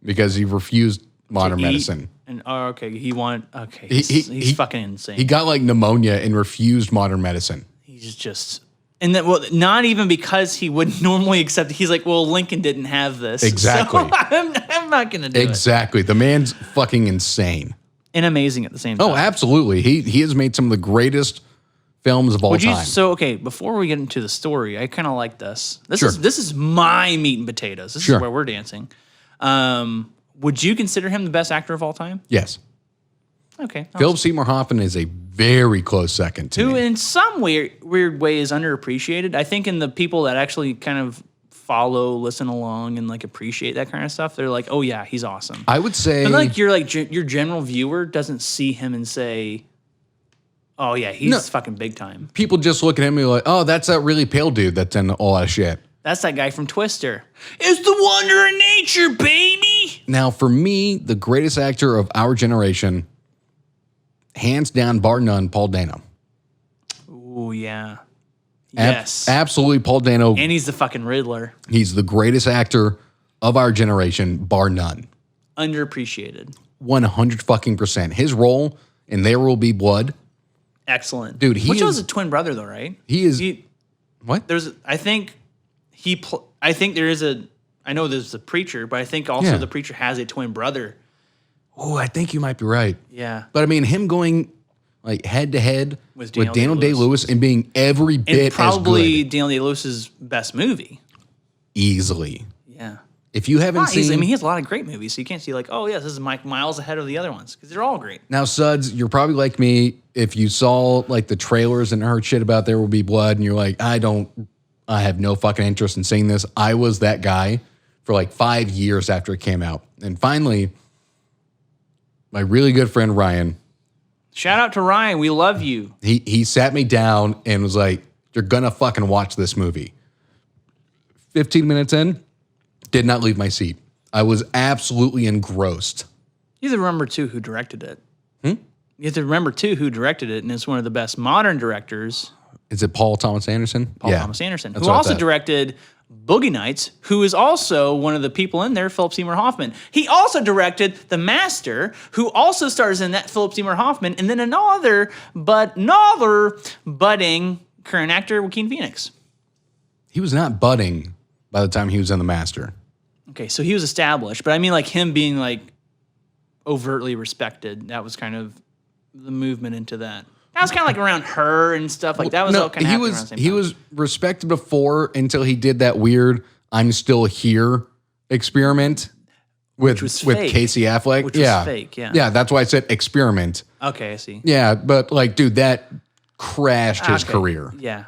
because he refused modern medicine. And he's fucking insane. He got like pneumonia and refused modern medicine. He's just, and that, not even because he would normally accept it. He's like, well, Lincoln didn't have this. Exactly. So I'm not going to do it. Exactly. The man's fucking insane. And amazing at the same time. Oh, absolutely. He has made some of the greatest films of all time. So, okay, before we get into the story, I kind of like this. This Sure. is my meat and potatoes. This Sure. is where we're dancing. Would you consider him the best actor of all time? Yes. Okay. Philip Seymour Hoffman is a very close second to Who, me. in some weird way, is underappreciated. I think in the people that actually kind of follow, listen along, and like appreciate that kind of stuff, they're like, "Oh yeah, he's awesome." I would say, but your general viewer doesn't see him and say, "Oh yeah, he's fucking big time." people just look at him and be like, "Oh, that's that really pale dude that's in all that shit." That's that guy from Twister. It's the wonder of nature, baby. Now, for me, the greatest actor of our generation, hands down, bar none, Paul Dano. Oh yeah. Yes. Absolutely, Paul Dano. And he's the fucking Riddler. He's the greatest actor of our generation, bar none. Underappreciated. 100%. His role in There Will Be Blood. Excellent. Dude, Which was a twin brother though, right? He is. What? I know there's a preacher, but I think also the preacher has a twin brother. Oh, I think you might be right. Yeah. But I mean, him going like head to head with Daniel Day-Lewis. Day-Lewis and being every bit And probably as good. Daniel Day-Lewis's best movie. Easily. Yeah. If you haven't seen... I mean, he has a lot of great movies, so you can't see like, oh, yes, this is Mike miles ahead of the other ones, because they're all great. Now, Suds, you're probably like me. If you saw like the trailers and heard shit about There Will Be Blood, and you're like, I have no fucking interest in seeing this. I was that guy for like 5 years after it came out. And finally, my really good friend Ryan... Shout out to Ryan. We love you. He sat me down and was like, you're gonna fucking watch this movie. 15 minutes in, did not leave my seat. I was absolutely engrossed. You have to remember, too, who directed it. You have to remember, too, who directed it, and it's one of the best modern directors. Is it Paul Thomas Anderson? Paul Thomas Anderson, who also directed Boogie Nights, who is also one of the people in there, Philip Seymour Hoffman. He also directed The Master, who also stars in that, Philip Seymour Hoffman, and then another budding current actor, Joaquin Phoenix. He was not budding by the time he was in The Master. Okay, so he was established, but I mean like him being like overtly respected. That was kind of the movement into that. That was kind of like around Her and stuff like that. Was all kind of happening around the same time. He was respected before until he did that weird "I'm Still Here" experiment with Casey Affleck. Which was fake, yeah. Yeah, that's why I said experiment. Okay, I see. Yeah, but like, dude, that crashed his career. Yeah,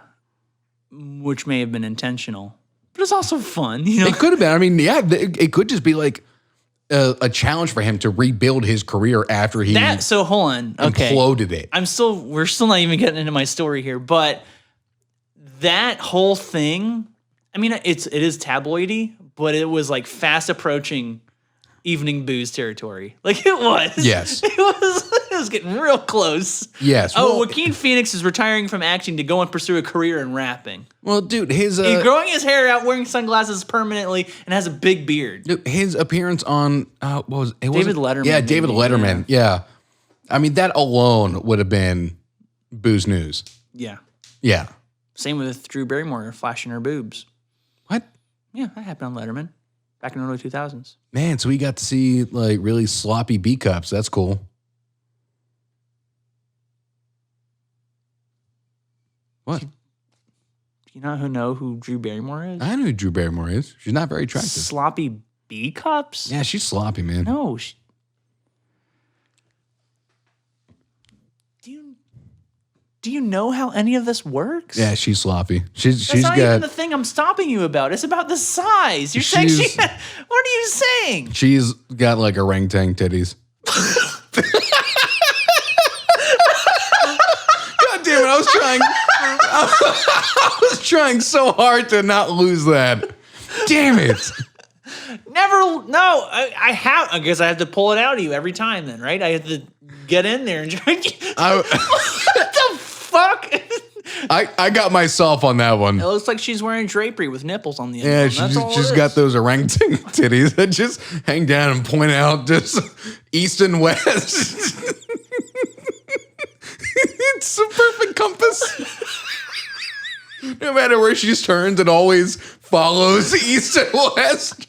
which may have been intentional, but it's also fun. You know, it could have been. I mean, yeah, it could just be like a challenge for him to rebuild his career after he so hold on, okay, imploded it. We're still not even getting into my story here, but that whole thing, I mean, it is tabloidy, but it was like fast approaching evening booze territory. Like it was. Yes. It window's getting real close. Yes. Oh, Joaquin Phoenix is retiring from acting to go and pursue a career in rapping. Well, dude, he's growing his hair out, wearing sunglasses permanently, and has a big beard. Dude, his appearance on what was it? David Letterman. Yeah, David Letterman. Yeah. I mean, that alone would have been booze news. Yeah. Yeah. Same with Drew Barrymore flashing her boobs. What? Yeah, that happened on Letterman back in the early 2000s. Man, so we got to see like really sloppy B cups. That's cool. What? Do you not know who Drew Barrymore is? I know who Drew Barrymore is. She's not very attractive. Sloppy B cups? Yeah, she's sloppy, man. No. Do you know how any of this works? Yeah, she's sloppy. She's That's not got even the thing I'm stopping you about. It's about the size. You're saying what are you saying? She's got like orangutan titties. God damn it! I was trying so hard to not lose that. Damn it! I have. I guess I have to pull it out of you every time. Then, right? I have to get in there and try. What the fuck? I got myself on that one. It looks like she's wearing drapery with nipples on the end. Yeah, she's got those orangutan titties that just hang down and point out just east and west. It's a perfect compass. No matter where she's turned, it always follows east and west.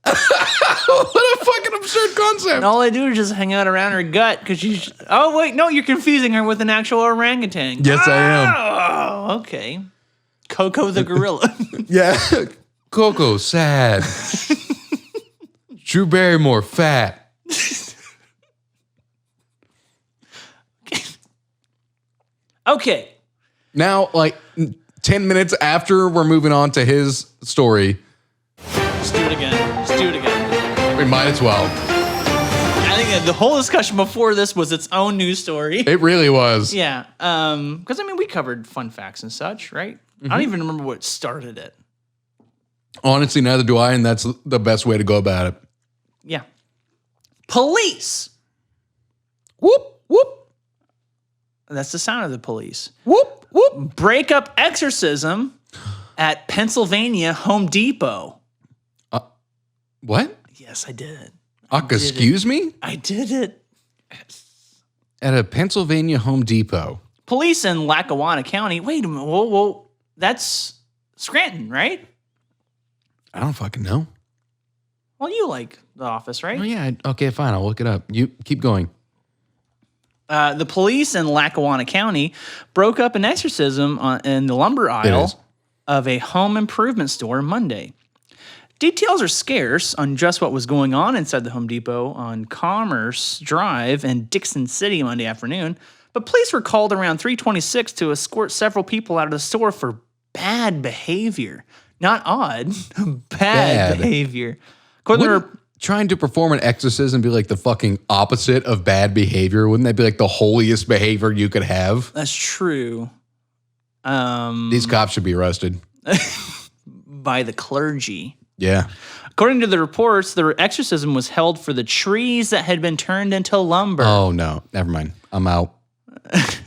What a fucking absurd concept. And all I do is just hang out around her gut because she's. Oh, wait, no, you're confusing her with an actual orangutan. Yes, I am. Oh, okay. Coco the gorilla. Yeah. Coco, sad. Drew Barrymore, fat. Okay. Now, like 10 minutes after we're moving on to his story. Let's do it again. We might as well. I think the whole discussion before this was its own news story. It really was. Yeah. Because, I mean, we covered fun facts and such, right? I don't even remember what started it. Honestly, neither do I, and that's the best way to go about it. Yeah. Police. Whoop, whoop. That's the sound of the police. Whoop, whoop. Break up exorcism at Pennsylvania Home Depot. What? Yes, I did it. Excuse me? I did it. At a Pennsylvania Home Depot. Police in Lackawanna County. Wait a minute. Whoa. That's Scranton, right? I don't fucking know. Well, you like The Office, right? Oh, yeah. Okay, fine. I'll look it up. You keep going. The police in Lackawanna County broke up an exorcism in the lumber aisle of a home improvement store Monday. Details are scarce on just what was going on inside the Home Depot on Commerce Drive in Dixon City Monday afternoon, but police were called around 3:26 to escort several people out of the store for bad behavior. Not odd, bad behavior. Trying to perform an exorcism be like the fucking opposite of bad behavior? Wouldn't that be like the holiest behavior you could have? That's true. These cops should be arrested. By the clergy. Yeah. According to the reports, the exorcism was held for the trees that had been turned into lumber. Oh, no. Never mind. I'm out.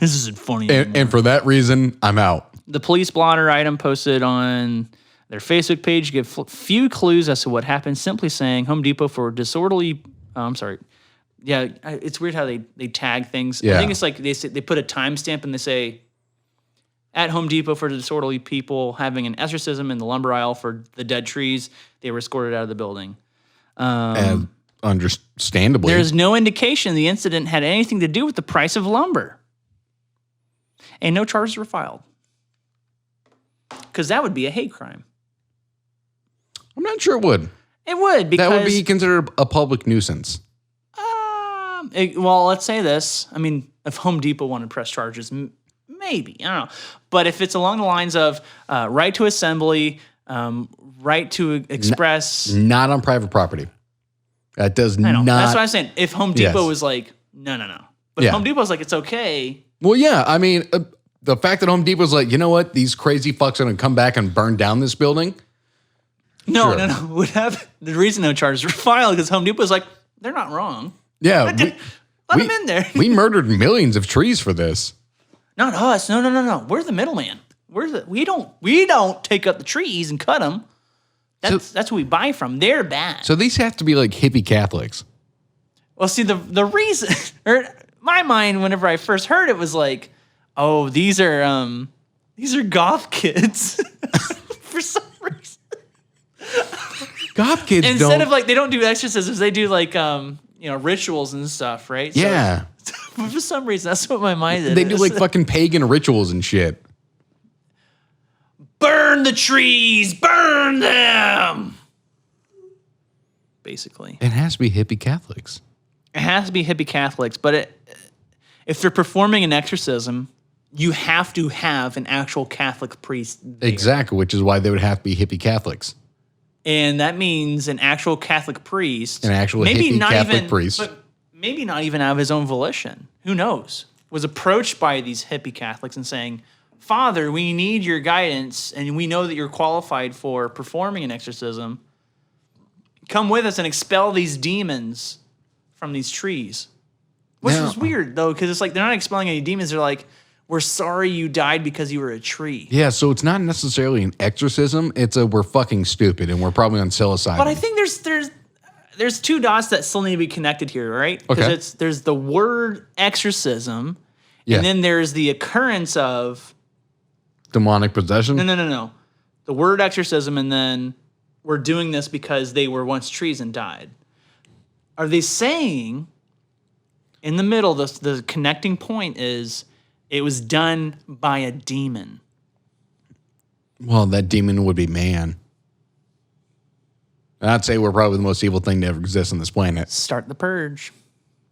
This isn't funny and for that reason, I'm out. The police blotter item posted on their Facebook page give few clues as to what happened, simply saying Home Depot for disorderly... I'm sorry. Yeah, it's weird how they tag things. Yeah. I think it's like they put a timestamp and they say... At Home Depot for the disorderly people having an exorcism in the lumber aisle for the dead trees, they were escorted out of the building. And understandably. There is no indication the incident had anything to do with the price of lumber. And no charges were filed. Because that would be a hate crime. I'm not sure it would. It would, because... That would be considered a public nuisance. Well, let's say this. I mean, if Home Depot wanted to press charges... Maybe, I don't know. But if it's along the lines of right to assembly, right to express... Not on private property. That does not... That's what I'm saying. If Home Depot was like, no. But if Home Depot's like, it's okay. Well, yeah. I mean, the fact that Home Depot's like, you know what? These crazy fucks are going to come back and burn down this building. No. What happened? The reason no charges were filed because Home Depot's like, they're not wrong. Yeah. Let him in there. We murdered millions of trees for this. Not us. No. We're the middleman. We don't take up the trees and cut them. That's who we buy from. They're bad. So these have to be like hippie Catholics. Well, see, the reason, or my mind, whenever I first heard it, was like, oh, these are goth kids. For some reason. Goth kids Instead of like, they don't do exorcisms, they do like, rituals and stuff, right? Yeah. So, for some reason, that's what my mind is. They do like fucking pagan rituals and shit. Burn the trees! Burn them! Basically. It has to be hippie Catholics. It has to be hippie Catholics, but if they're performing an exorcism, you have to have an actual Catholic priest there. Exactly, which is why they would have to be hippie Catholics. And that means an actual Catholic priest. An actual hippie Catholic priest. But maybe not even out of his own volition. Who knows? Was approached by these hippie Catholics and saying, Father, we need your guidance, and we know that you're qualified for performing an exorcism. Come with us and expel these demons from these trees. Which was weird, though, because it's like they're not expelling any demons. They're like, we're sorry you died because you were a tree. Yeah, so it's not necessarily an exorcism. It's we're fucking stupid, and we're probably on psilocybin. But I think there's two dots that still need to be connected here, right? Because there's the word exorcism, and then there's the occurrence of demonic possession? No. The word exorcism, and then we're doing this because they were once trees and died. Are they saying in the middle, the connecting point is it was done by a demon? Well, that demon would be man. I'd say we're probably the most evil thing to ever exist on this planet. Start the purge.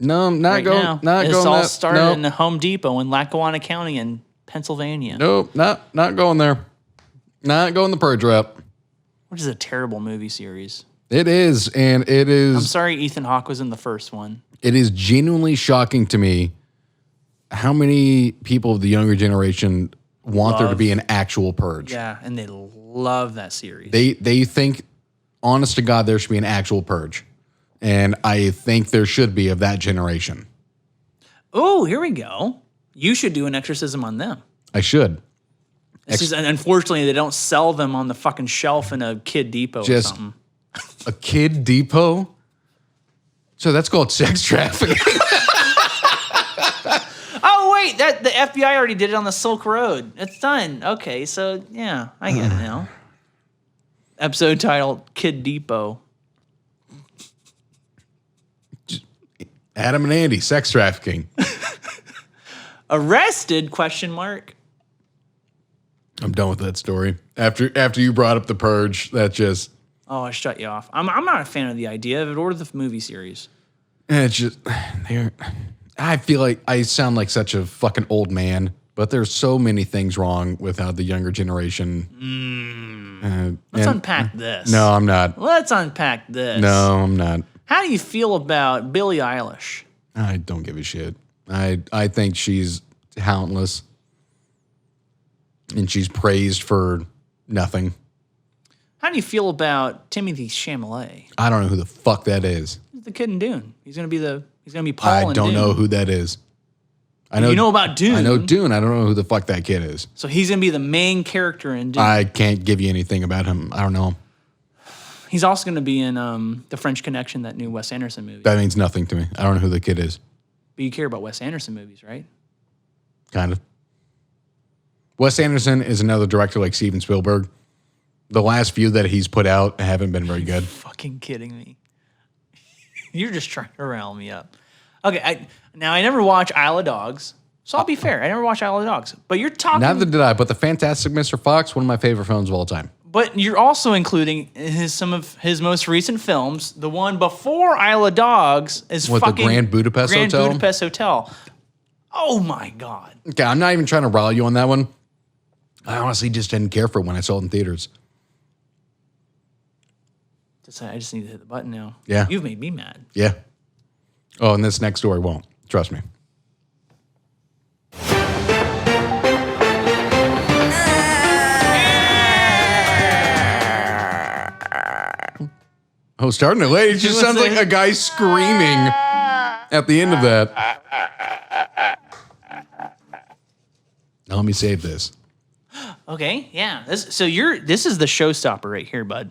No, I'm not going. Not going. This all started in the Home Depot in Lackawanna County in Pennsylvania. Nope, not going there. Not going the purge route. Which is a terrible movie series. It is, and it is. I'm sorry Ethan Hawke was in the first one. It is genuinely shocking to me how many people of the younger generation want there to be an actual purge. Yeah, and they love that series. They think, honest to God, there should be an actual purge. And I think there should be of that generation. Oh, here we go. You should do an exorcism on them. I should. Unfortunately, they don't sell them on the fucking shelf in a Kid Depot or something. A Kid Depot? So that's called sex trafficking. Oh, wait. The FBI already did it on the Silk Road. It's done. Okay, so, yeah, I get it now. Episode title, Kid Depot. Adam and Andy, sex trafficking. Arrested, question mark. I'm done with that story. After you brought up the purge, that just... Oh, I shut you off. I'm not a fan of the idea of it or the movie series. It's just... I feel like I sound like such a fucking old man, but there's so many things wrong with how the younger generation... Let's unpack this. No, I'm not. Let's unpack this. No, I'm not. How do you feel about Billie Eilish? I don't give a shit. I think she's talentless. And she's praised for nothing. How do you feel about Timothée Chalamet? I don't know who the fuck that is. He's the kid in Dune. He's gonna be Paul in Dune. I don't know who that is. I know you know about Dune. I know Dune. I don't know who the fuck that kid is. So he's gonna be the main character in Dune. I can't give you anything about him. I don't know him. He's also gonna be in The French Connection, that new Wes Anderson movie. That means nothing to me. I don't know who the kid is. But you care about Wes Anderson movies, right? Kind of. Wes Anderson is another director like Steven Spielberg. The last few that he's put out haven't been very good. Fucking kidding me. You're just trying to rile me up. Okay, I never watch Isle of Dogs, so I'll be fair. I never watch Isle of Dogs. But you're talking... Neither did I, but The Fantastic Mr. Fox, one of my favorite films of all time. But you're also including some of his most recent films. The one before Isle of Dogs is the Grand Budapest Hotel? Grand Budapest Hotel. Oh, my God. Okay, I'm not even trying to rile you on that one. I honestly just didn't care for it when I saw it in theaters. I just need to hit the button now. Yeah. You've made me mad. Yeah. Oh, and this next story won't. Trust me. Oh, starting it late. It just sounds like a guy screaming At the end of that, now let me save this. Okay, yeah. This is the showstopper right here, bud.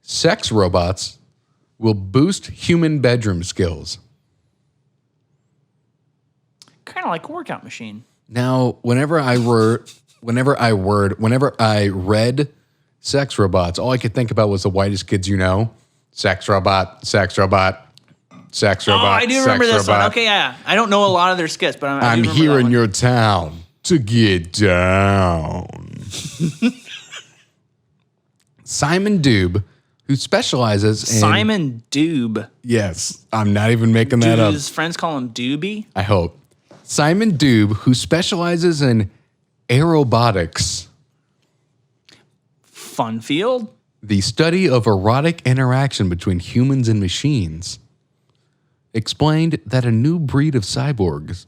Sex robots will boost human bedroom skills. Kind of like a workout machine. Now, whenever I read sex robots, all I could think about was the whitest kids you know. Sex robot, sex robot, sex robot. Oh, I do remember this one. Okay, yeah. I don't know a lot of their skits, but I'm here in your town to get down. Simon Doob, who specializes in... Simon Doob. Yes, I'm not even making that up. His friends call him Doobie? I hope. Simon Doob, who specializes in aerobotics. Fun field? The study of erotic interaction between humans and machines, explained that a new breed of cyborgs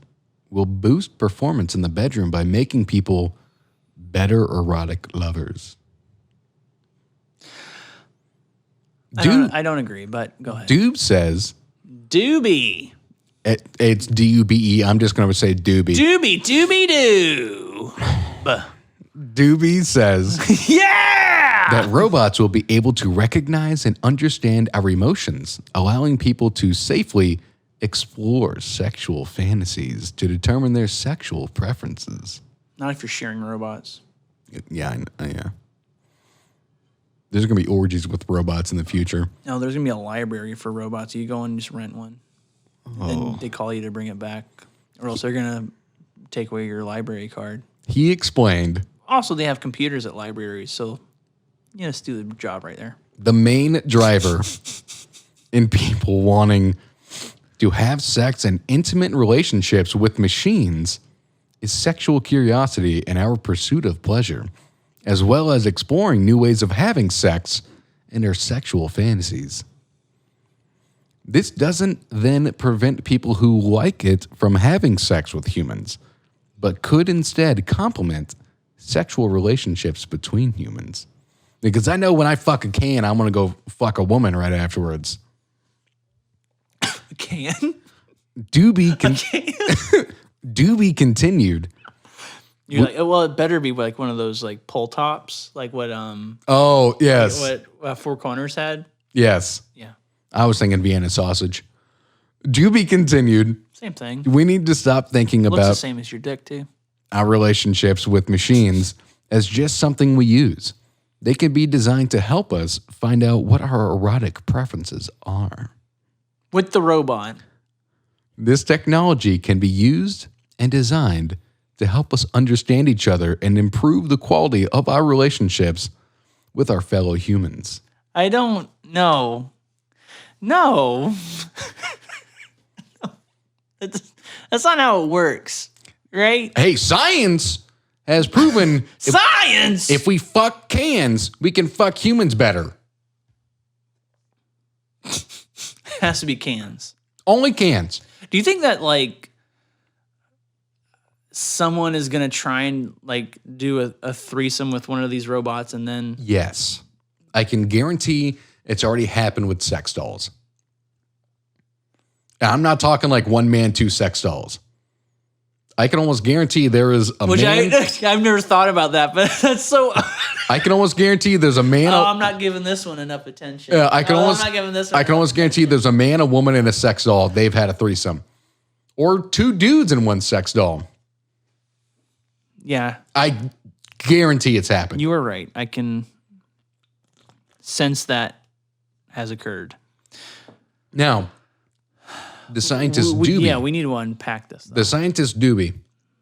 will boost performance in the bedroom by making people better erotic lovers. I don't agree, but go ahead. Doob says... Doobie. It's D-U-B-E. I'm just going to say Doobie. Doobie-doo. Doobie says... Yeah! That robots will be able to recognize and understand our emotions, allowing people to safely explore sexual fantasies to determine their sexual preferences. Not if you're sharing robots. Yeah, yeah. There's going to be orgies with robots in the future. No, there's going to be a library for robots. You go and just rent one. And they call you to bring it back. Or else they're going to take away your library card. He explained. Also, they have computers at libraries, so you just do the job right there. The main driver in people wanting to have sex and intimate relationships with machines is sexual curiosity and our pursuit of pleasure, as well as exploring new ways of having sex and their sexual fantasies. This doesn't then prevent people who like it from having sex with humans, but could instead complement sexual relationships between humans. Because I know when I fuck a can, I'm going to go fuck a woman right afterwards. A can? Doobie continued. You're like, well, it better be like one of those like pull tops, like what Oh, yes. what Four Corners had. Yes. Yeah. I was thinking Vienna sausage. Doobie continued. Same thing. We need to stop thinking Looks about the same as your dick too. Our relationships with machines as just something we use. They can be designed to help us find out what our erotic preferences are. With the robot. This technology can be used and designed to help us understand each other and improve the quality of our relationships with our fellow humans. I don't know. No. That's not how it works, right? Hey, science has proven Science! If we fuck cans, we can fuck humans better. Has to be cans. Only cans. Do you think that like someone is gonna try and like do a threesome with one of these robots and then Yes. I can guarantee it's already happened with sex dolls. And I'm not talking like one man, two sex dolls. I can almost guarantee there is a man. I've never thought about that, but that's so. I can almost guarantee there's a man. Oh, I'm not giving this one enough attention. Yeah, I'm not giving this one. I can almost guarantee there's a man, a woman, and a sex doll. They've had a threesome, or two dudes and one sex doll. Yeah, I guarantee it's happened. You are right. I can sense that has occurred. Now, the scientist Doobie. Yeah, we need to unpack this. The scientist Doobie.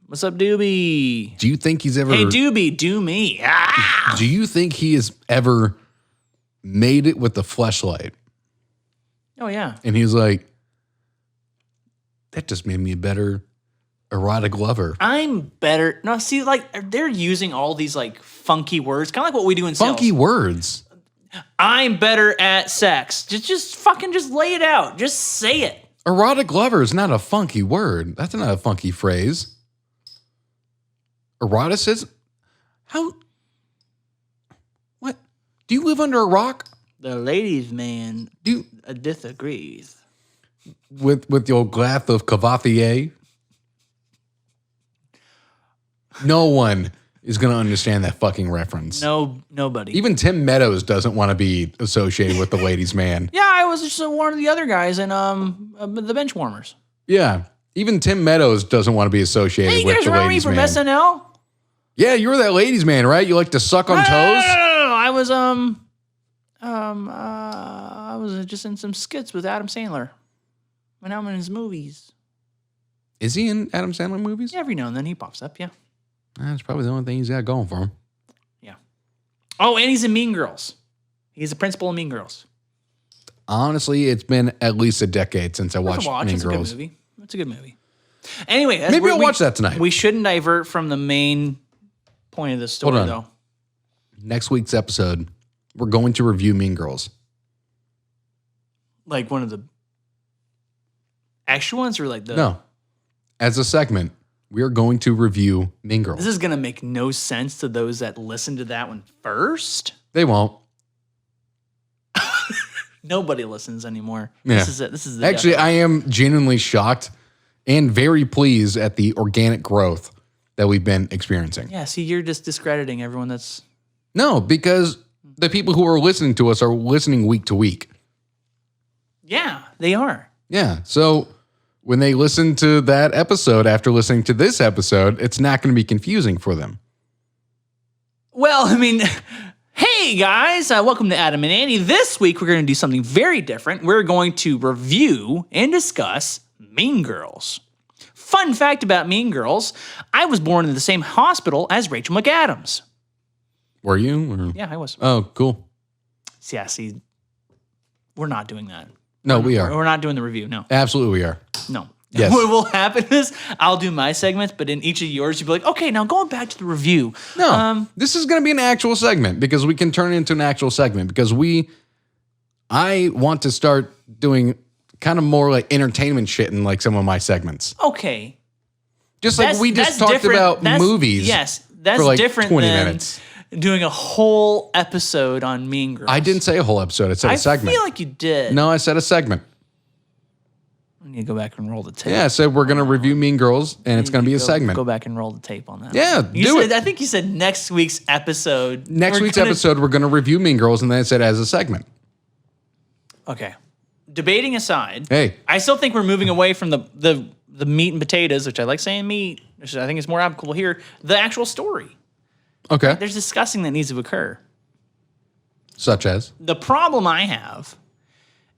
What's up, Doobie? Do you think he's ever... Hey, Doobie, do me. Ah! Do you think he has ever made it with the fleshlight? Oh, yeah. And he's like, that just made me a better erotic lover. I'm better. No, see, like, they're using all these, like, funky words. Kind of like what we do in sales. Funky words. I'm better at sex. Just fucking just lay it out. Just say it. Erotic lover is not a funky word. That's not a funky phrase. Eroticism? How? What? Do you live under a rock? The ladies' man disagrees. with your glass of Cavatier. No one is going to understand that fucking reference. No, nobody. Even Tim Meadows doesn't want to be associated with the ladies' man. Yeah, I was just one of the other guys in the bench warmers. Yeah. Even Tim Meadows doesn't want to be associated Hey, you with guys the remember me ladies' from man. SNL? Yeah, you were that ladies' man, right? You like to suck on toes? No. I was just in some skits with Adam Sandler. When I'm in his movies. Is he in Adam Sandler movies? Yeah, every now and then he pops up, yeah. That's probably the only thing he's got going for him. Yeah. Oh, and he's in Mean Girls. He's the principal in Mean Girls. Honestly, it's been at least a decade since I watched Mean It's Girls. a good movie. It's a good movie. Anyway, Maybe I'll watch that tonight. We shouldn't divert from the main point of the story, Hold on. though. Next week's episode, we're going to review Mean Girls. Like one of the actual ones, or like the No. As a segment, we are going to review Mean Girls. This is gonna make no sense to those that listen to that one first. They won't. Nobody listens anymore. Yeah. This is it. This is the Actually, I am genuinely shocked and very pleased at the organic growth that we've been experiencing. Yeah, see, you're just discrediting everyone that's No, because the people who are listening to us are listening week to week. Yeah, they are. Yeah. So when they listen to that episode after listening to this episode, it's not going to be confusing for them. Well, I mean, hey guys, welcome to Adam and Andy. This week we're going to do something very different. We're going to review and discuss Mean Girls. Fun fact about Mean Girls, I was born in the same hospital as Rachel McAdams. Were you? Or? Yeah, I was. Oh, cool. Yeah, see, we're not doing that. No, we are. We're not doing the review, no. Absolutely, we are. No. Yes. What will happen is I'll do my segments, but in each of yours, you'll be like, okay, now going back to the review. No, this is going to be an actual segment because we can turn it into an actual segment because I want to start doing kind of more like entertainment shit in like some of my segments. Okay. Just like we just talked different. about movies. Yes, that's for like different 20 than minutes. doing a whole episode on Mean Girls. I didn't say a whole episode. I said a segment. I feel like you did. No, I said a segment. I need to go back and roll the tape. Yeah, I said we're going to review Mean Girls and it's going to be a segment. Go back and roll the tape on that. Yeah, do it. I think you said next week's episode. Next week's episode, we're going to review Mean Girls, and then I said as a segment. Okay. Debating aside, Hey. I still think we're moving away from the meat and potatoes, which I like saying meat, which I think is more applicable here. The actual story. Okay. There's discussing that needs to occur. Such as? The problem I have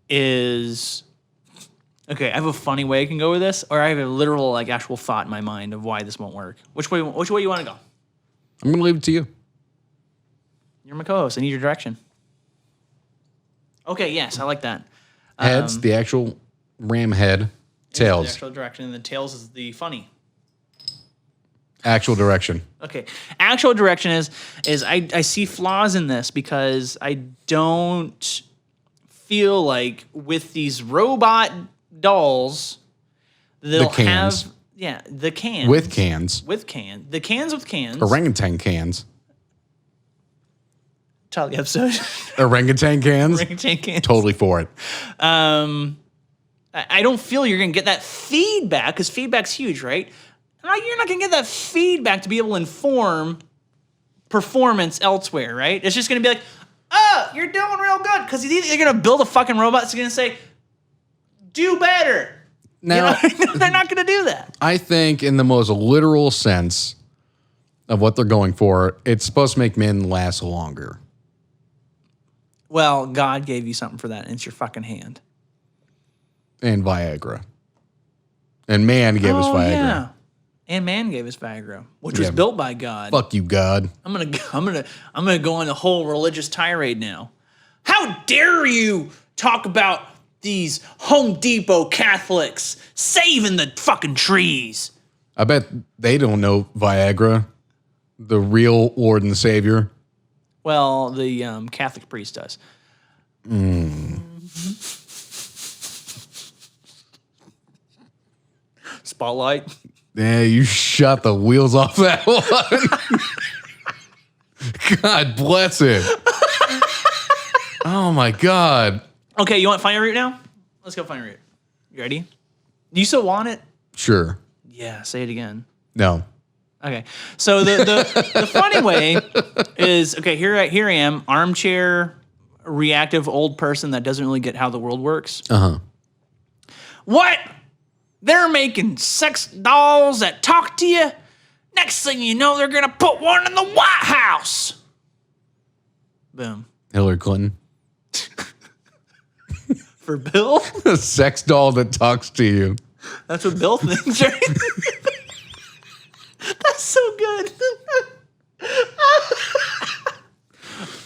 is, okay, I have a funny way I can go with this, or I have a literal, like, actual thought in my mind of why this won't work. Which way you want to go? I'm going to leave it to you. You're my co-host. I need your direction. Okay, yes, I like that. Heads, the actual ram head. Tails, The actual direction, and the tails is the funny. actual direction. Okay, actual direction is I see flaws in this because I don't feel like with these robot dolls they'll The cans. have the cans With cans. with cans. Orangutan cans. Title of the episode. Orangutan cans. Orangutan cans. Totally for it. I don't feel you're gonna get that feedback because feedback's huge, right? You're not gonna get that feedback to be able to inform performance elsewhere, right? It's just gonna be like, oh, you're doing real good. Because you're gonna build a fucking robot that's gonna say, do better. Now, They're not gonna do that. I think in the most literal sense of what they're going for, it's supposed to make men last longer. Well, God gave you something for that, and it's your fucking hand. And Viagra. And man gave us Viagra. Yeah. And man gave us Viagra, which was Yeah. built by God. Fuck you, God. I'm gonna go on a whole religious tirade now. How dare you talk about these Home Depot Catholics saving the fucking trees? I bet they don't know Viagra, the real Lord and Savior. Well, the Catholic priest does. Spotlight. Yeah, you shot the wheels off that one. God bless it. Oh my God. Okay, you want Final Route now? Let's go Final Route. You ready? Do you still want it? Sure. Yeah, say it again. No. Okay. So the funny way is, okay, here I am, armchair, reactive old person that doesn't really get how the world works. Uh-huh. What? They're making sex dolls that talk to you? Next thing you know, they're going to put one in the White House. Boom. Hillary Clinton. For Bill? A sex doll that talks to you. That's what Bill thinks, right? That's so good.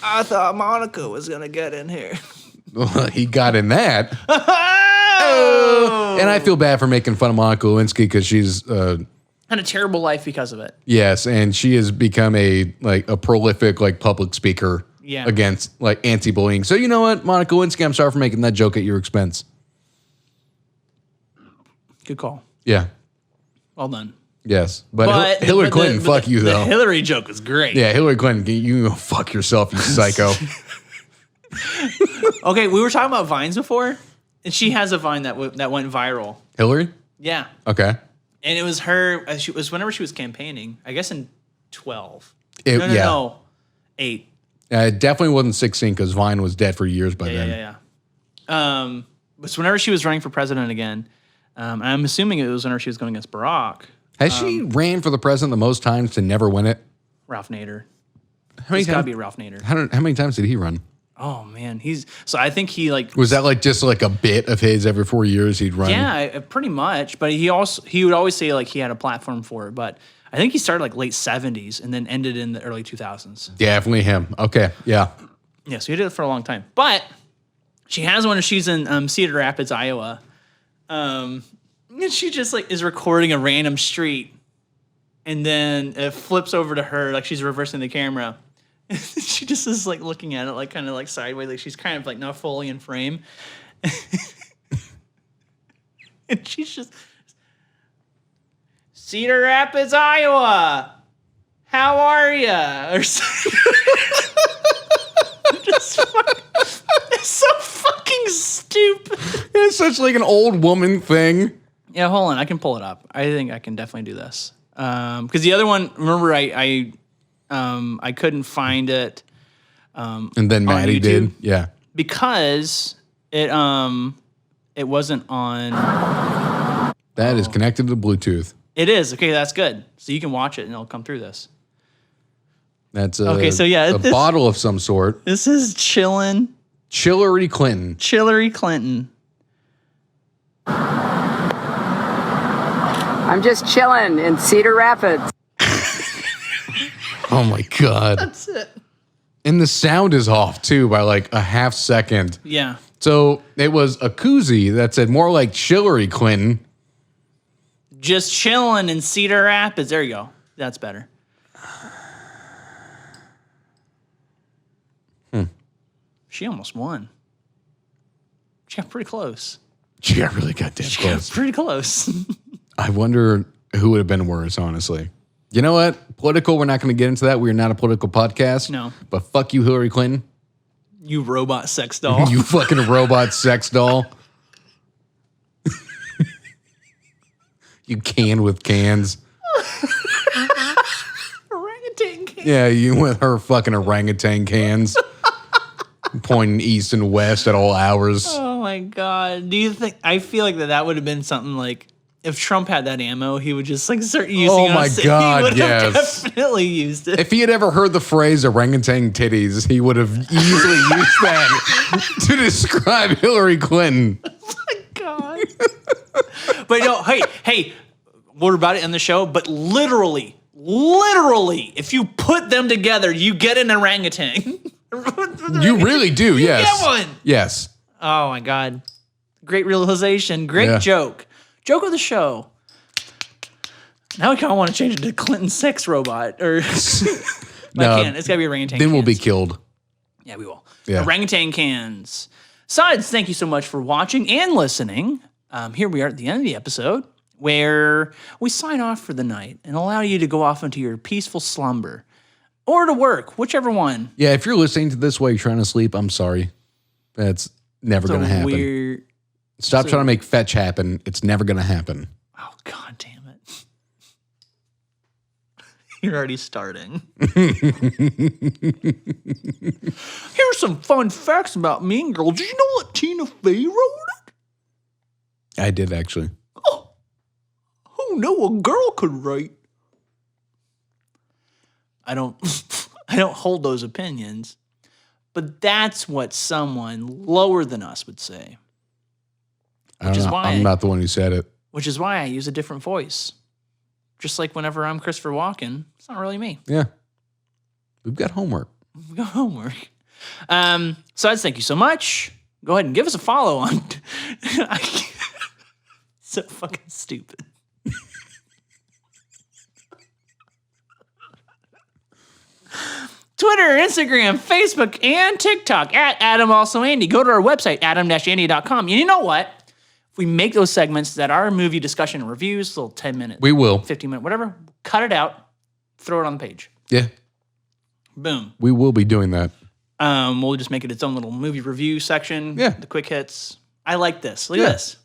I thought Monica was going to get in here. Well, he got in that. Oh! And I feel bad for making fun of Monica Lewinsky because she's had a terrible life because of it. yes, and she has become a prolific public speaker against anti-bullying. So you know what, Monica Lewinsky, I'm sorry for making that joke at your expense. Good call. Yeah. Well done. Yes, but Hillary Clinton, fuck you though. The Hillary joke was great. Yeah, Hillary Clinton, you go fuck yourself, you psycho. Okay, we were talking about Vines before, and she has a Vine that went viral. Hillary? Yeah, Okay. and it was her. It was whenever she was campaigning. I guess in 12. Yeah. No, 8. It definitely wasn't 16 because Vine was dead for years by then. Yeah. But so whenever she was running for president again, and I'm assuming it was whenever she was going against Barack. Has she ran for the president the most times to never win it? Ralph Nader. How many It's got to times? be Ralph Nader. How many times did he run? Oh man, so I think he Was that just a bit of his every 4 years he'd run? Yeah, pretty much. But he would always say he had a platform for it. But I think he started late 70s and then ended in the early 2000s. Definitely him. Okay, yeah. Yeah, so he did it for a long time. But she has one. She's in Cedar Rapids, Iowa. And she just is recording a random street, and then it flips over to her she's reversing the camera. She just is looking at it kind of sideways, she's kind of not fully in frame. And she's just, Cedar Rapids, Iowa. How are ya? Or something. It's so fucking stupid. It's such an old woman thing. Yeah, hold on. I can pull it up. I think I can definitely do this. Because the other one, remember, I couldn't find it. And then Maddie did. Yeah. Because it wasn't on. That is connected to Bluetooth. It is. Okay, that's good. So you can watch it and it'll come through this. That's a bottle of some sort. This is Chillin'. Hillary Clinton. Hillary Clinton. I'm just chilling in Cedar Rapids. Oh my God. That's it. And the sound is off too by a half second. Yeah. So it was a koozie that said more like Hillary Clinton. Just chilling in Cedar Rapids. There you go. That's better. She almost won. She got pretty close. She got really goddamn close. Pretty close. I wonder who would have been worse, honestly. You know what? Political, we're not going to get into that. We are not a political podcast. No. But fuck you, Hillary Clinton. You robot sex doll. You fucking robot sex doll. You can with cans. Orangutan Cans. Yeah, you with her fucking orangutan cans. Pointing east and west at all hours. Oh my God. Do you think, I feel that would have been something if Trump had that ammo, he would just start using it. Oh my God, he would have yes. definitely used it. If he had ever heard the phrase orangutan titties, he would have easily used that to describe Hillary Clinton. Oh my God. But hey, we're about to end the show, but literally, if you put them together, you get an orangutan. You really do, yes. Get one. Yes. Oh my God. Great realization. Great joke. Joke of the show. Now I kind of want to change it to Clinton sex robot. Or No, I can't. It's got to be orangutan Then cans. we'll be killed. Yeah, we will. Yeah. Orangutan cans. Sides, thank you so much for watching and listening. Here we are at the end of the episode where we sign off for the night and allow you to go off into your peaceful slumber or to work, whichever one. Yeah, if you're listening to this while you're trying to sleep, I'm sorry. That's never going to happen. Stop trying to make fetch happen. It's never going to happen. Oh, God damn it. You're already starting. Here's some fun facts about Mean Girls. Did you know what Tina Fey wrote? I did, actually. Oh, who knew a girl could write? I don't hold those opinions, but that's what someone lower than us would say. I'm not the one who said it. Which is why I use a different voice. Just like whenever I'm Christopher Walken, it's not really me. Yeah. We've got homework. We've got homework. So I'd thank you so much. Go ahead and give us a follow on. So fucking stupid. Twitter, Instagram, Facebook, and TikTok at adamalsoandy. Go to our website, adam-andy.com. And you know what? If we make those segments that are movie discussion and reviews, little 10 minutes. We will. 15-minute, whatever. Cut it out. Throw it on the page. Yeah. Boom. We will be doing that. We'll just make it its own little movie review section. Yeah. The quick hits. I like this. Look at this.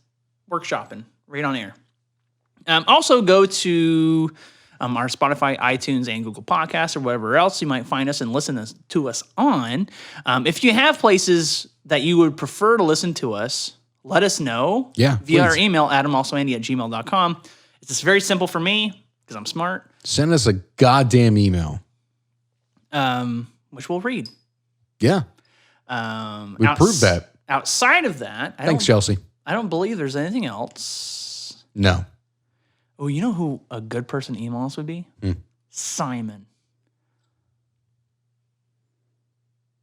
Workshopping. Right on air. Also go to our Spotify, iTunes, and Google Podcasts, or whatever else you might find us and listen to us on. If you have places that you would prefer to listen to us, let us know via please. Our email, adamalsoandy@gmail.com. It's just very simple for me because I'm smart. Send us a goddamn email. Which we'll read. Yeah. We proved that. Outside of that, Thanks, Chelsea. I don't believe there's anything else. No. Oh, you know who a good person to email us would be? Simon.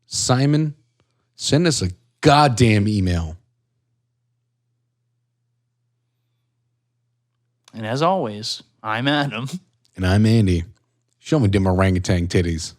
Simon, send us a goddamn email. And as always, I'm Adam. And I'm Andy. Show me them orangutan titties.